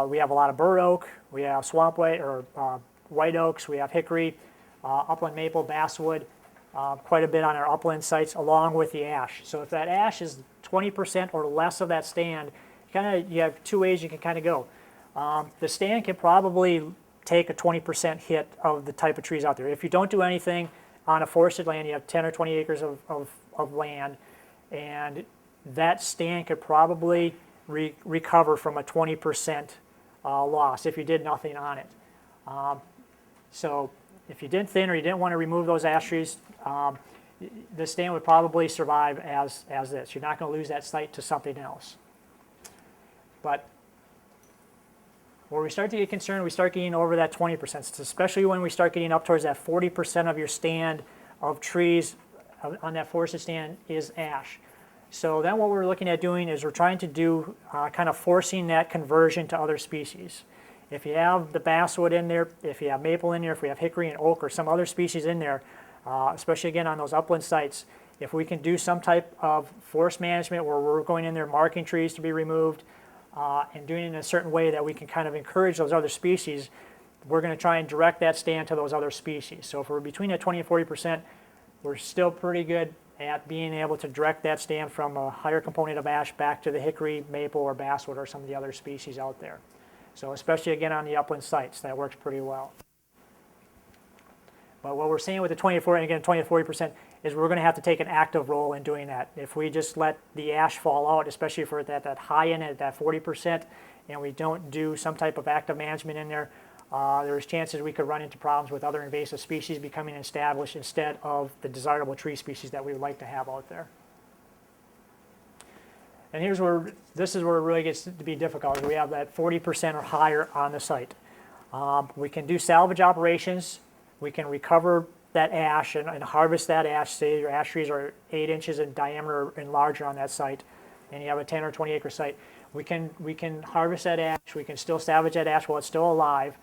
we have a lot of bur oak, we have swamp white oaks, we have hickory, upland maple, basswood, quite a bit on our upland sites, along with the ash. So if that ash is 20% or less of that stand, you have two ways you can kind of go. The stand can probably take a 20% hit of the type of trees out there. If you don't do anything on a forested land, you have 10 or 20 acres of land, and that stand could probably recover from a 20% loss if you did nothing on it. So if you didn't thin or you didn't want to remove those ash trees, the stand would probably survive as this. You're not going to lose that site to something else. But where we start to get concerned, we start getting over that 20%, especially when we start getting up towards that 40% of your stand of trees on that forested stand is ash. So then what we're looking at doing is we're trying to do kind of forcing that conversion to other species. If you have the basswood in there, if you have maple in there, if we have hickory and oak or some other species in there, especially again on those upland sites, if we can do some type of forest management where we're going in there marking trees to be removed and doing it in a certain way that we can kind of encourage those other species, we're going to try and direct that stand to those other species. So if we're between that 20 and 40%, we're still pretty good at being able to direct that stand from a higher component of ash back to the hickory, maple, or basswood or some of the other species out there. So especially again on the upland sites, that works pretty well. But what we're seeing with the 20 to 40% is we're going to have to take an active role in doing that. If we just let the ash fall out, especially for that high end at that 40%, and we don't do some type of active management in there, there's chances we could run into problems with other invasive species becoming established instead of the desirable tree species that we would like to have out there. And this is where it really gets to be difficult. We have that 40% or higher on the site. We can do salvage operations. We can recover that ash and harvest that ash. Say your ash trees are 8 inches in diameter and larger on that site, and you have a 10 or 20 acre site. We can harvest that ash. We can still salvage that ash while it's still alive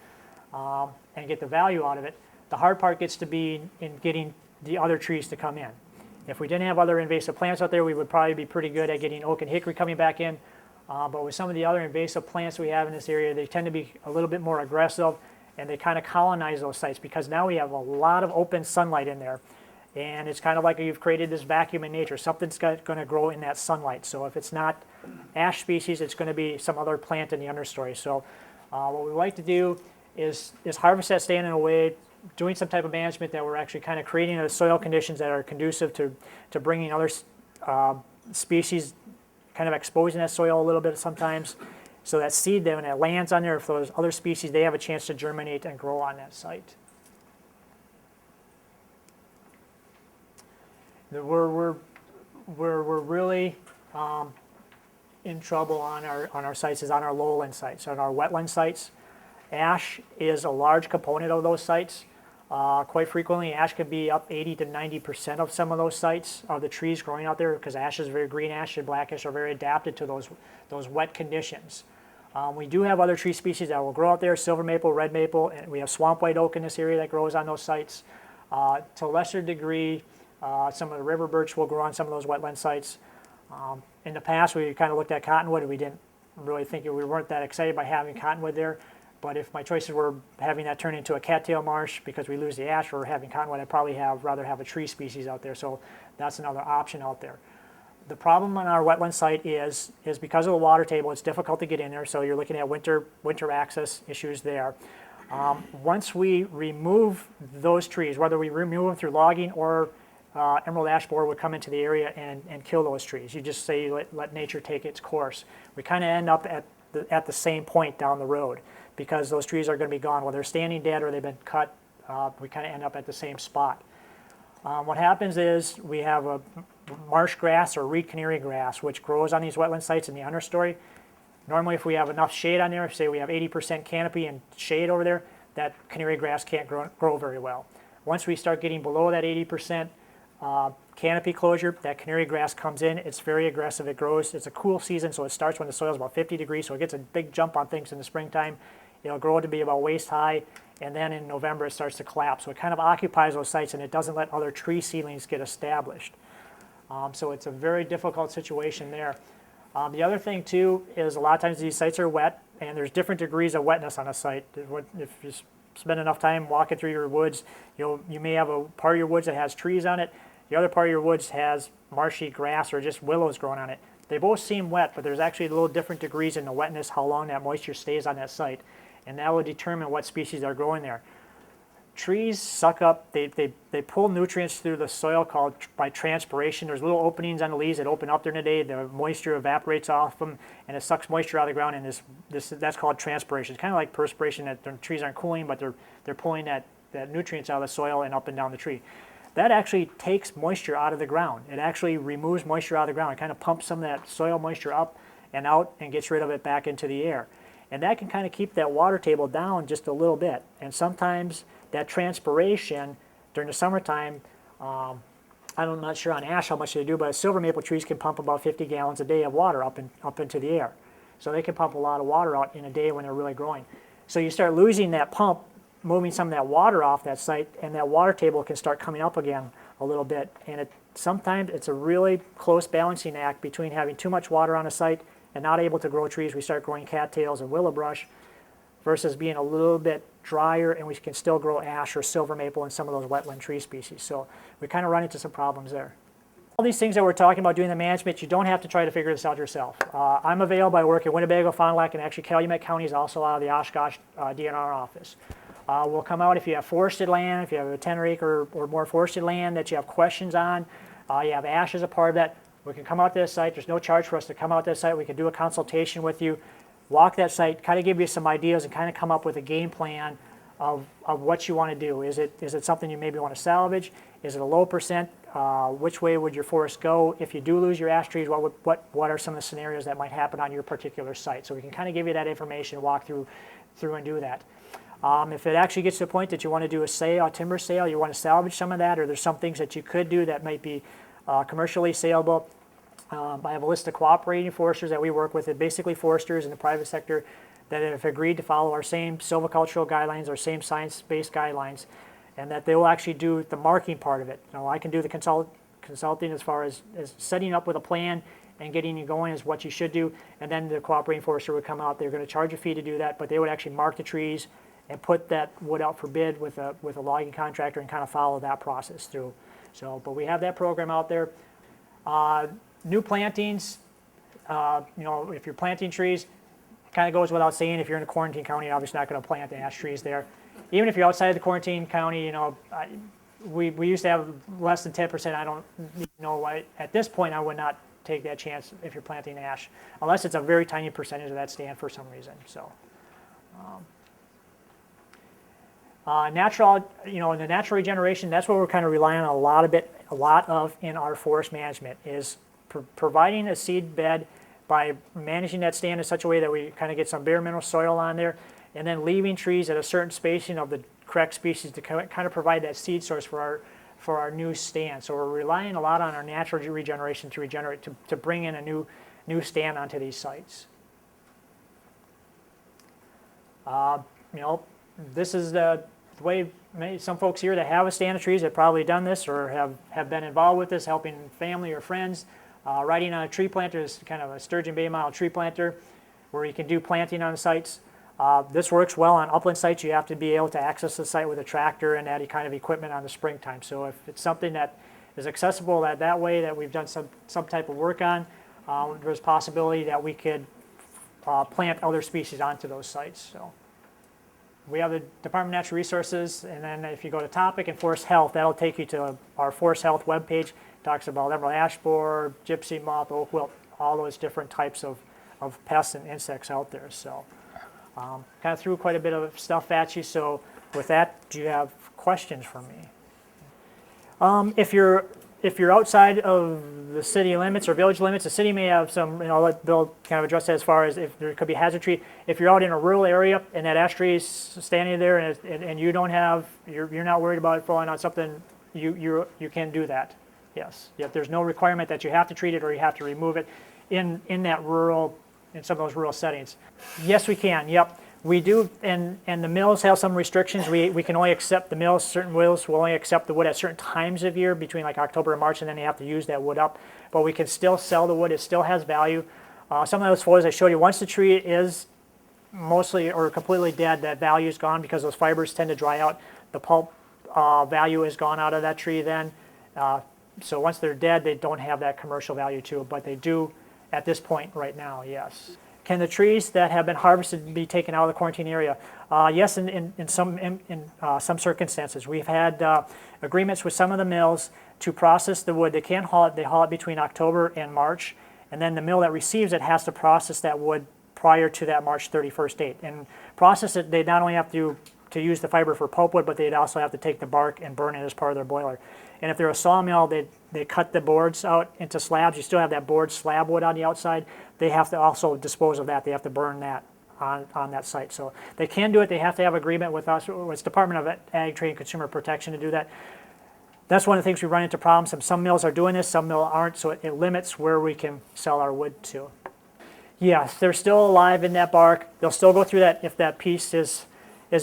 and get the value out of it. The hard part gets to be in getting the other trees to come in. If we didn't have other invasive plants out there, we would probably be pretty good at getting oak and hickory coming back in. But with some of the other invasive plants we have in this area, they tend to be a little bit more aggressive, and they kind of colonize those sites because now we have a lot of open sunlight in there. And it's kind of like you've created this vacuum in nature. Something's going to grow in that sunlight. So if it's not ash species, it's going to be some other plant in the understory. So what we like to do is harvest that stand in a way, doing some type of management that we're actually kind of creating the soil conditions that are conducive to bringing other species, kind of exposing that soil a little bit sometimes, so that seed, then when it lands on there, if those other species, they have a chance to germinate and grow on that site. We're really in trouble on our sites is on our lowland sites. On our wetland sites, ash is a large component of those sites. Quite frequently, ash could be up 80 to 90% of some of those sites of the trees growing out there, because ash is very green ash and black ash are very adapted to those wet conditions. We do have other tree species that will grow out there: silver maple, red maple, and we have swamp white oak in this area that grows on those sites. To a lesser degree, some of the river birch will grow on some of those wetland sites. In the past, we kind of looked at cottonwood, and we didn't really think we weren't that excited by having cottonwood there. But if my choices were having that turn into a cattail marsh because we lose the ash, or having cottonwood, I'd probably rather have a tree species out there. So that's another option out there. The problem on our wetland site is because of the water table, it's difficult to get in there. So you're looking at winter access issues there. Once we remove those trees, whether we remove them through logging or emerald ash borer would come into the area and kill those trees. You just say let nature take its course. We kind of end up at the same point down the road, because those trees are going to be gone. Whether they're standing dead or they've been cut, we kind of end up at the same spot. What happens is we have a marsh grass or reed canary grass, which grows on these wetland sites in the understory. Normally, if we have enough shade on there, say we have 80% canopy and shade over there, that canary grass can't grow very well. Once we start getting below that 80% canopy closure, that canary grass comes in. It's very aggressive. It grows. It's a cool season, so it starts when the soil is about 50 degrees, so it gets a big jump on things in the springtime. It'll grow to be about waist high, and then in November it starts to collapse. So it kind of occupies those sites, and it doesn't let other tree seedlings get established. So it's a very difficult situation there. The other thing too is a lot of times these sites are wet, and there's different degrees of wetness on a site. If you spend enough time walking through your woods, you may have a part of your woods that has trees on it. The other part of your woods has marshy grass or just willows growing on it. They both seem wet, but there's actually a little different degrees in the wetness, how long that moisture stays on that site. And that will determine what species are growing there. Trees suck up, they pull nutrients through the soil by transpiration. There's little openings on the leaves that open up during the day. The moisture evaporates off them, and it sucks moisture out of the ground, and that's called transpiration. It's kind of like perspiration, that the trees aren't cooling, but they're pulling that nutrients out of the soil and up and down the tree. that actually takes moisture out of the ground. It actually removes moisture out of the ground. It kind of pumps some of that soil moisture up and out and gets rid of it back into the air. And that can kind of keep that water table down just a little bit. And sometimes that transpiration during the summertime, I'm not sure on ash how much they do, but silver maple trees can pump about 50 gallons a day of water up into the air. So they can pump a lot of water out in a day when they're really growing. So you start losing that pump, moving some of that water off that site, and that water table can start coming up again a little bit. And sometimes it's a really close balancing act between having too much water on a site and not able to grow trees. We start growing cattails and willow brush versus being a little bit drier, and we can still grow ash or silver maple and some of those wetland tree species. So we kind of run into some problems there. All these things that we're talking about doing the management, you don't have to try to figure this out yourself. I'm available. I work in Winnebago, Fond du Lac, and actually Calumet County is also out of the Oshkosh DNR office. We'll come out if you have forested land, if you have a 10-acre or more forested land that you have questions on, you have ash as a part of that. We can come out to the site. There's no charge for us to come out to the site. We can do a consultation with you, walk that site, kind of give you some ideas and kind of come up with a game plan of what you want to do. Is it something you maybe want to salvage? Is it a low percent? Which way would your forest go? If you do lose your ash trees, what are some of the scenarios that might happen on your particular site? So we can kind of give you that information, walk through and do that. If it actually gets to the point that you want to do a timber sale, you want to salvage some of that, or there's some things that you could do that might be commercially saleable. I have a list of cooperating foresters that we work with, basically foresters in the private sector that have agreed to follow our same silvicultural guidelines, our same science-based guidelines, and that they will actually do the marking part of it. Now, I can do the consulting as far as setting up with a plan and getting you going is what you should do, and then the cooperating forester would come out. They're going to charge a fee to do that, but they would actually mark the trees and put that wood out for bid with a logging contractor and kind of follow that process through. So, but we have that program out there. New plantings, if you're planting trees, kind of goes without saying, if you're in a quarantine county, you're obviously not going to plant ash trees there. Even if you're outside of the quarantine county, we used to have less than 10%. I don't know, at this point I would not take that chance if you're planting ash, unless it's a very tiny percentage of that stand for some reason. So, natural, the natural regeneration, that's what we're kind of relying on a lot of in our forest management is providing a seed bed by managing that stand in such a way that we kind of get some bare mineral soil on there, and then leaving trees at a certain spacing of the correct species to kind of provide that seed source for our new stand. So we're relying a lot on our natural regeneration to bring in a new stand onto these sites. This is the way some folks here that have a stand of trees have probably done this or have been involved with this, helping family or friends. Riding on a tree planter is kind of a Sturgeon Bay model tree planter where you can do planting on sites. This works well on upland sites. You have to be able to access the site with a tractor and that kind of equipment on the springtime. So if it's something that is accessible that way that we've done some type of work on, there's possibility that we could plant other species onto those sites. So we have the Department of Natural Resources, and then if you go to topic and forest health, that'll take you to our forest health webpage. Talks about emerald ash borer, gypsy moth, oak wilt, all those different types of pests and insects out there. So kind of threw quite a bit of stuff at you. So with that, do you have questions for me? If you're outside of the city limits or village limits, the city may have some, they'll kind of address that as far as if there could be hazard tree. If you're out in a rural area and that ash tree is standing there and you don't have, you're not worried about it falling on something, you can do that. Yes. Yet there's no requirement that you have to treat it or you have to remove it in some of those rural settings. Yes, we can. Yep. We do, and the mills have some restrictions. We can only accept the mills, certain mills will only accept the wood at certain times of year between like October and March, and then they have to use that wood up. But we can still sell the wood. It still has value. Some of those photos I showed you, once the tree is mostly or completely dead, that value is gone because those fibers tend to dry out. The pulp value is gone out of that tree then. So once they're dead, they don't have that commercial value to it, but they do at this point right now, yes. Can the trees that have been harvested be taken out of the quarantine area? Yes, in some circumstances. We've had agreements with some of the mills to process the wood. They can't haul it. They haul it between October and March, and then the mill that receives it has to process that wood prior to that March 31st date. And process it, they not only have to to use the fiber for pulpwood, but they'd also have to take the bark and burn it as part of their boiler. And if they're a sawmill, they cut the boards out into slabs. You still have that board slab wood on the outside. They have to also dispose of that. They have to burn that on that site. So they can do it. They have to have agreement with us, with the Department of Ag, Trade, and Consumer Protection to do that. That's one of the things we run into problems. Some mills are doing this, some mills aren't, so it limits where we can sell our wood to. Yes, they're still alive in that bark. They'll still go through that if that piece is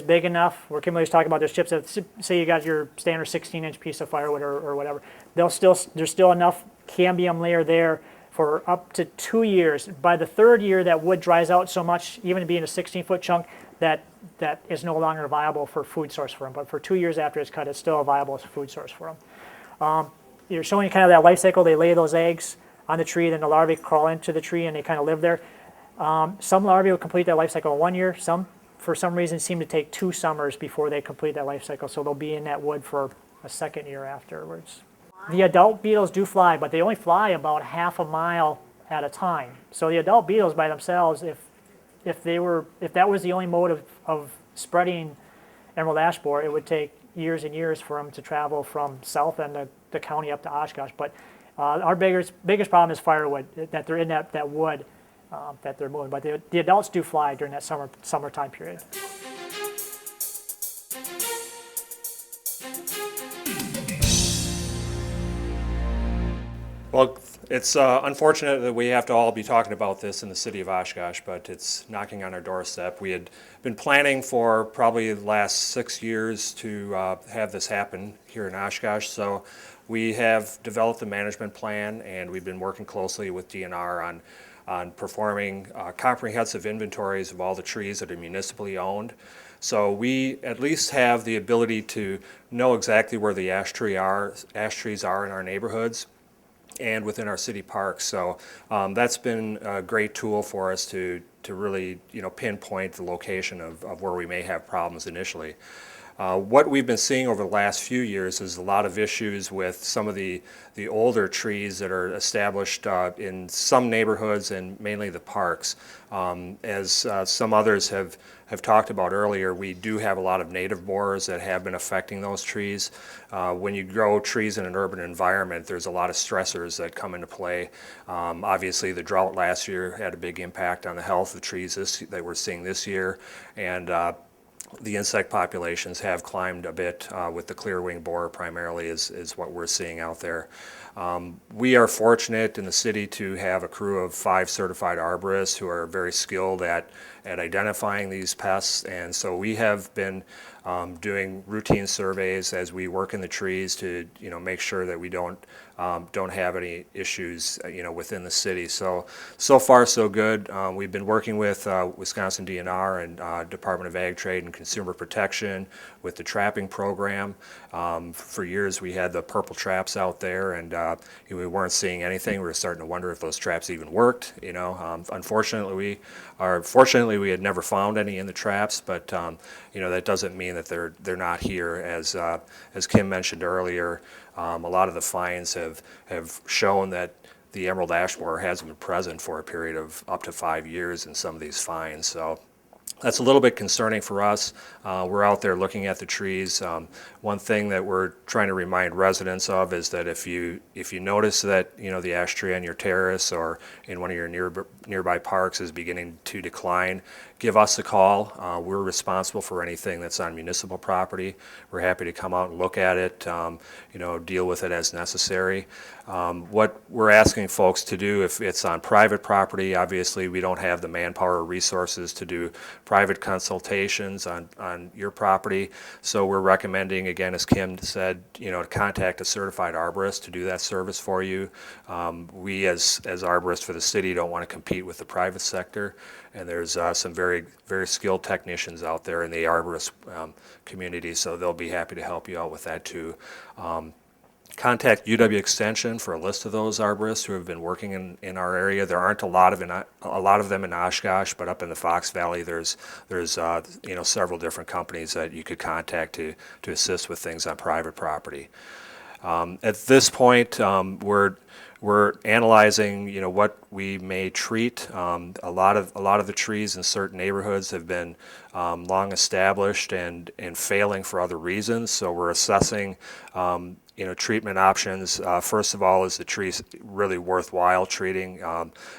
big enough. Where Kimberly's talking about those chips, say you got your standard 16-inch piece of firewood or whatever, there's still enough cambium layer there for up to 2 years. By the third year, that wood dries out so much, even being a 16-foot chunk, that is no longer viable for food source for them. But for 2 years after it's cut, it's still viable as a food source for them. You're showing kind of that life cycle. They lay those eggs on the tree, then the larvae crawl into the tree and they kind of live there. Some larvae will complete that life cycle in 1 year. Some, for some reason, seem to take 2 summers before they complete that life cycle. So they'll be in that wood for a second year afterwards. The adult beetles do fly, but they only fly about half a mile at a time. So the adult beetles by themselves, if that was the only mode of spreading emerald ash borer, it would take years and years for them to travel from south end of the county up to Oshkosh. But our biggest problem is firewood, that they're in that wood that they're moving. But the adults do fly during that summertime period. Well, it's unfortunate that we have to all be talking about this in the city of Oshkosh, but it's knocking on our doorstep. We had been planning for probably the last 6 years to have this happen here in Oshkosh, so we have developed a management plan, and we've been working closely with DNR on performing comprehensive inventories of all the trees that are municipally owned. So we at least have the ability to know exactly where the ash trees are in our neighborhoods and within our city parks. So that's been a great tool for us to really pinpoint the location of where we may have problems initially. What we've been seeing over the last few years is a lot of issues with some of the older trees that are established in some neighborhoods and mainly the parks. As some others have talked about earlier, we do have a lot of native borers that have been affecting those trees. When you grow trees in an urban environment, there's a lot of stressors that come into play. Obviously, the drought last year had a big impact on the health of trees that we're seeing this year, and the insect populations have climbed a bit with the clear-winged borer primarily is what we're seeing out there. We are fortunate in the city to have a crew of 5 certified arborists who are very skilled at identifying these pests, and so we have been doing routine surveys as we work in the trees to make sure that we don't have any issues within the city. So far so good. We've been working with Wisconsin DNR and Department of Ag, Trade, and Consumer Protection with the trapping program. For years we had the purple traps out there, and we weren't seeing anything. We were starting to wonder if those traps even worked. Fortunately we had never found any in the traps, but that doesn't mean that they're not here. As Kim mentioned earlier, a lot of the finds have shown that the emerald ash borer hasn't been present for a period of up to 5 years in some of these finds. So that's a little bit concerning for us. We're out there looking at the trees. One thing that we're trying to remind residents of is that if you notice that the ash tree on your terrace or in one of your nearby parks is beginning to decline, give us a call. We're responsible for anything that's on municipal property. We're happy to come out and look at it, deal with it as necessary. What we're asking folks to do, if it's on private property, obviously we don't have the manpower or resources to do private consultations on your property. So we're recommending, again, as Kim said, to contact a certified arborist to do that service for you. We as arborists for the city don't want to compete with the private sector, and there's some very, very skilled technicians out there in the arborist community, so they'll be happy to help you out with that too. Contact UW Extension for a list of those arborists who have been working in our area. There aren't a lot of them in Oshkosh, but up in the Fox Valley, there's several different companies that you could contact to assist with things on private property. At this point, we're we're analyzing, what we may treat. A lot of the trees in certain neighborhoods have been long established and failing for other reasons. So we're assessing, treatment options. First of all, is the trees really worthwhile treating?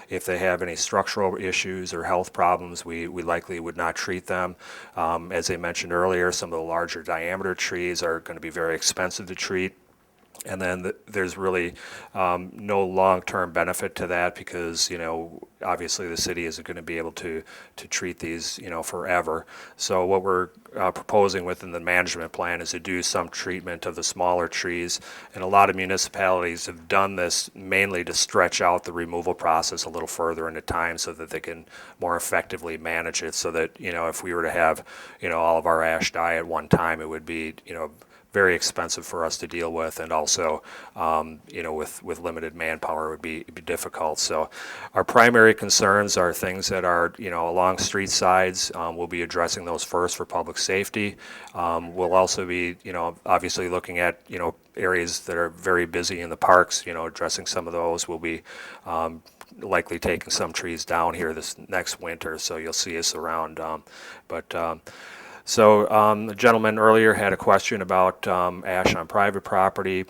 If they have any structural issues or health problems, we likely would not treat them. As I mentioned earlier, some of the larger diameter trees are going to be very expensive to treat. And then there's really no long-term benefit to that because, obviously the city isn't going to be able to treat these, forever. So what we're proposing within the management plan is to do some treatment of the smaller trees. And a lot of municipalities have done this mainly to stretch out the removal process a little further into time so that they can more effectively manage it so that, if we were to have, all of our ash die at one time, it would be, very expensive for us to deal with, and also, with limited manpower, it would be difficult. So, our primary concerns are things that are, along street sides. We'll be addressing those first for public safety. We'll also be, obviously looking at, areas that are very busy in the parks. Addressing some of those. We'll be likely taking some trees down here this next winter, so you'll see us around. So the gentleman earlier had a question about ash on private property.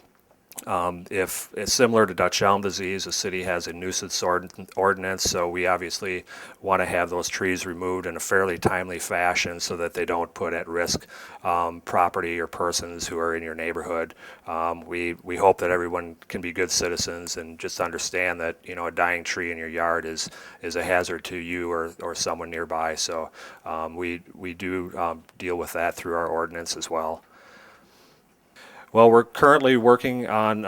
If it's similar to Dutch elm disease, the city has a nuisance ordinance, so we obviously want to have those trees removed in a fairly timely fashion so that they don't put at risk property or persons who are in your neighborhood. We hope that everyone can be good citizens and just understand that a dying tree in your yard is a hazard to you or someone nearby. So we do deal with that through our ordinance as well. Well, we're currently working on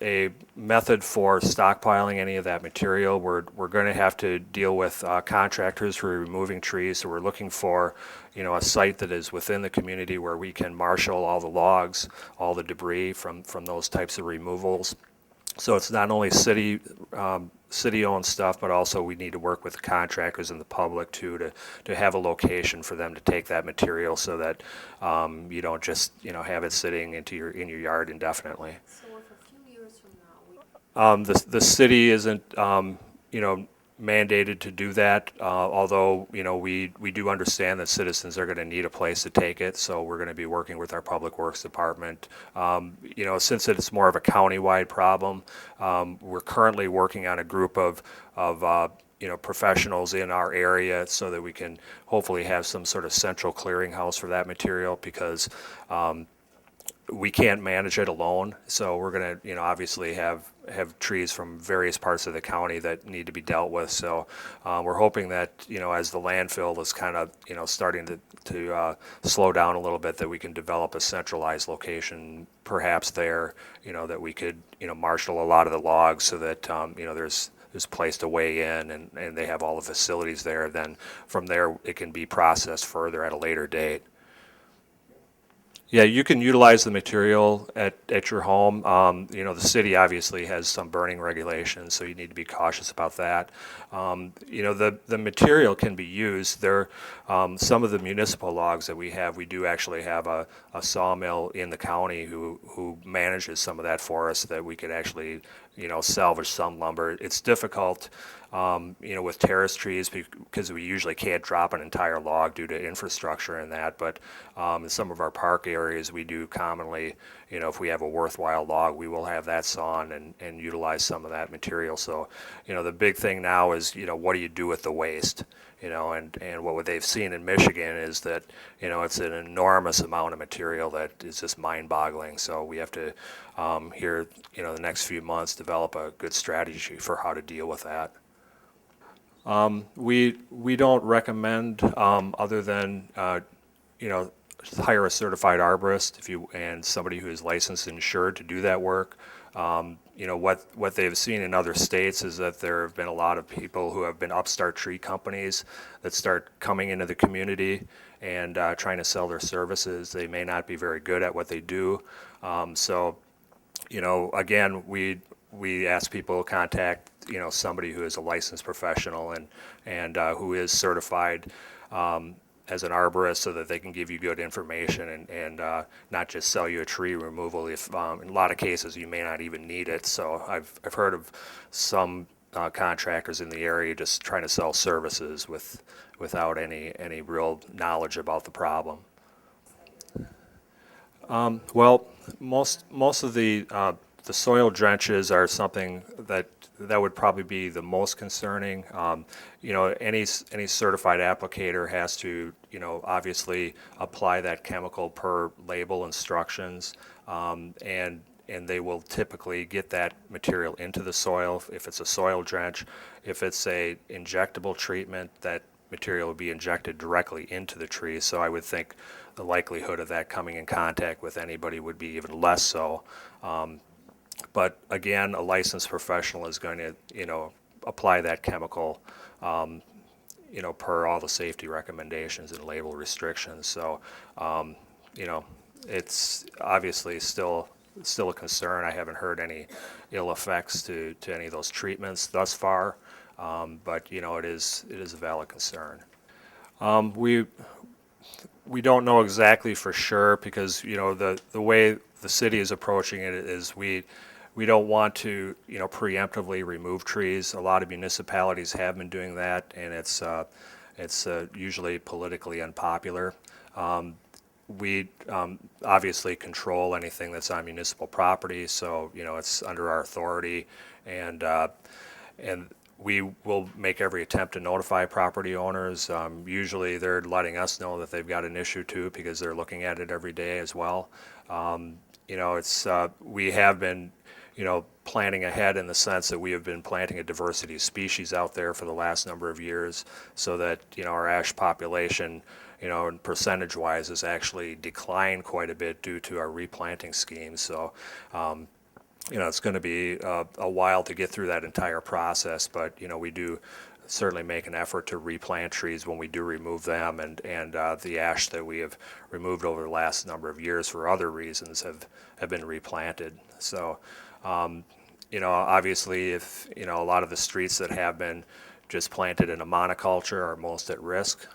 a method for stockpiling any of that material. We're going to have to deal with contractors who are removing trees, so we're looking for a site that is within the community where we can marshal all the logs, all the debris from those types of removals. So it's not only city-owned stuff, but also we need to work with the contractors and the public too to have a location for them to take that material so that you don't just have it sitting in your yard indefinitely. So if a few years from now, The city isn't mandated to do that, although we do understand that citizens are going to need a place to take it, so we're going to be working with our Public Works Department. Since it's more of a county-wide problem, we're currently working on a group of professionals in our area so that we can hopefully have some sort of central clearinghouse for that material because we can't manage it alone. So we're going to, obviously have trees from various parts of the county that need to be dealt with. So we're hoping that, as the landfill is kind of, starting to slow down a little bit, that we can develop a centralized location, perhaps there, that we could, marshal a lot of the logs so that, there's place to weigh in and they have all the facilities there. Then from there, it can be processed further at a later date. Yeah, you can utilize the material at your home. The city obviously has some burning regulations, so you need to be cautious about that. The material can be used. Some of the municipal logs that we do actually have a sawmill in the county who manages some of that for us that we could actually, salvage some lumber. It's difficult, with terrace trees because we usually can't drop an entire log due to infrastructure and that, but in some of our park areas we do commonly, if we have a worthwhile log, we will have that sawn and utilize some of that material. So, the big thing now is, what do you do with the waste? And what they've seen in Michigan is that, it's an enormous amount of material that is just mind-boggling. So we have to, here, the next few months, develop a good strategy for how to deal with that. We don't recommend, other than, hire a certified arborist and somebody who is licensed and insured to do that work. What they've seen in other states is that there have been a lot of people who have been upstart tree companies that start coming into the community and trying to sell their services. They may not be very good at what they do. Again, we ask people to contact, somebody who is a licensed professional and who is certified. as an arborist so that they can give you good information and not just sell you a tree removal if in a lot of cases you may not even need it. So I've heard of some contractors in the area just trying to sell services without any real knowledge about the problem. Well, most of the soil drenches are something that would probably be the most concerning. You know, any certified applicator has to, you know, obviously apply that chemical per label instructions, and they will typically get that material into the soil if it's a soil drench. If it's a injectable treatment, that material would be injected directly into the tree. So I would think the likelihood of that coming in contact with anybody would be even less so. But again, a licensed professional is going to, you know, apply that chemical, you know, per all the safety recommendations and label restrictions. So, you know, it's obviously still a concern. I haven't heard any ill effects to any of those treatments thus far, but you know, it is a valid concern. We don't know exactly for sure because, you know, the way the city is approaching it is we don't want to, you know, preemptively remove trees. A lot of municipalities have been doing that, and it's usually politically unpopular. We obviously control anything that's on municipal property, so, you know, it's under our authority, and we will make every attempt to notify property owners. Usually they're letting us know that they've got an issue too because they're looking at it every day as well. You know, it's we have been, you know, planning ahead in the sense that we have been planting a diversity of species out there for the last number of years so that, you know, our ash population, you know, and percentage-wise has actually declined quite a bit due to our replanting schemes. So, you know, it's going to be a while to get through that entire process, but, you know, we do certainly make an effort to replant trees when we do remove them, and the ash that we have removed over the last number of years for other reasons have been replanted. So, you know, obviously if, you know, a lot of the streets that have been just planted in a monoculture are most at risk.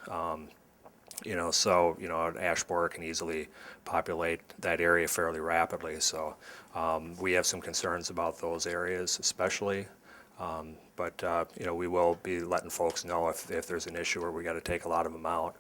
You know, so, you know, an ash borer can easily populate that area fairly rapidly. So we have some concerns about those areas especially. But, you know, we will be letting folks know if there's an issue where we got to take a lot of them out.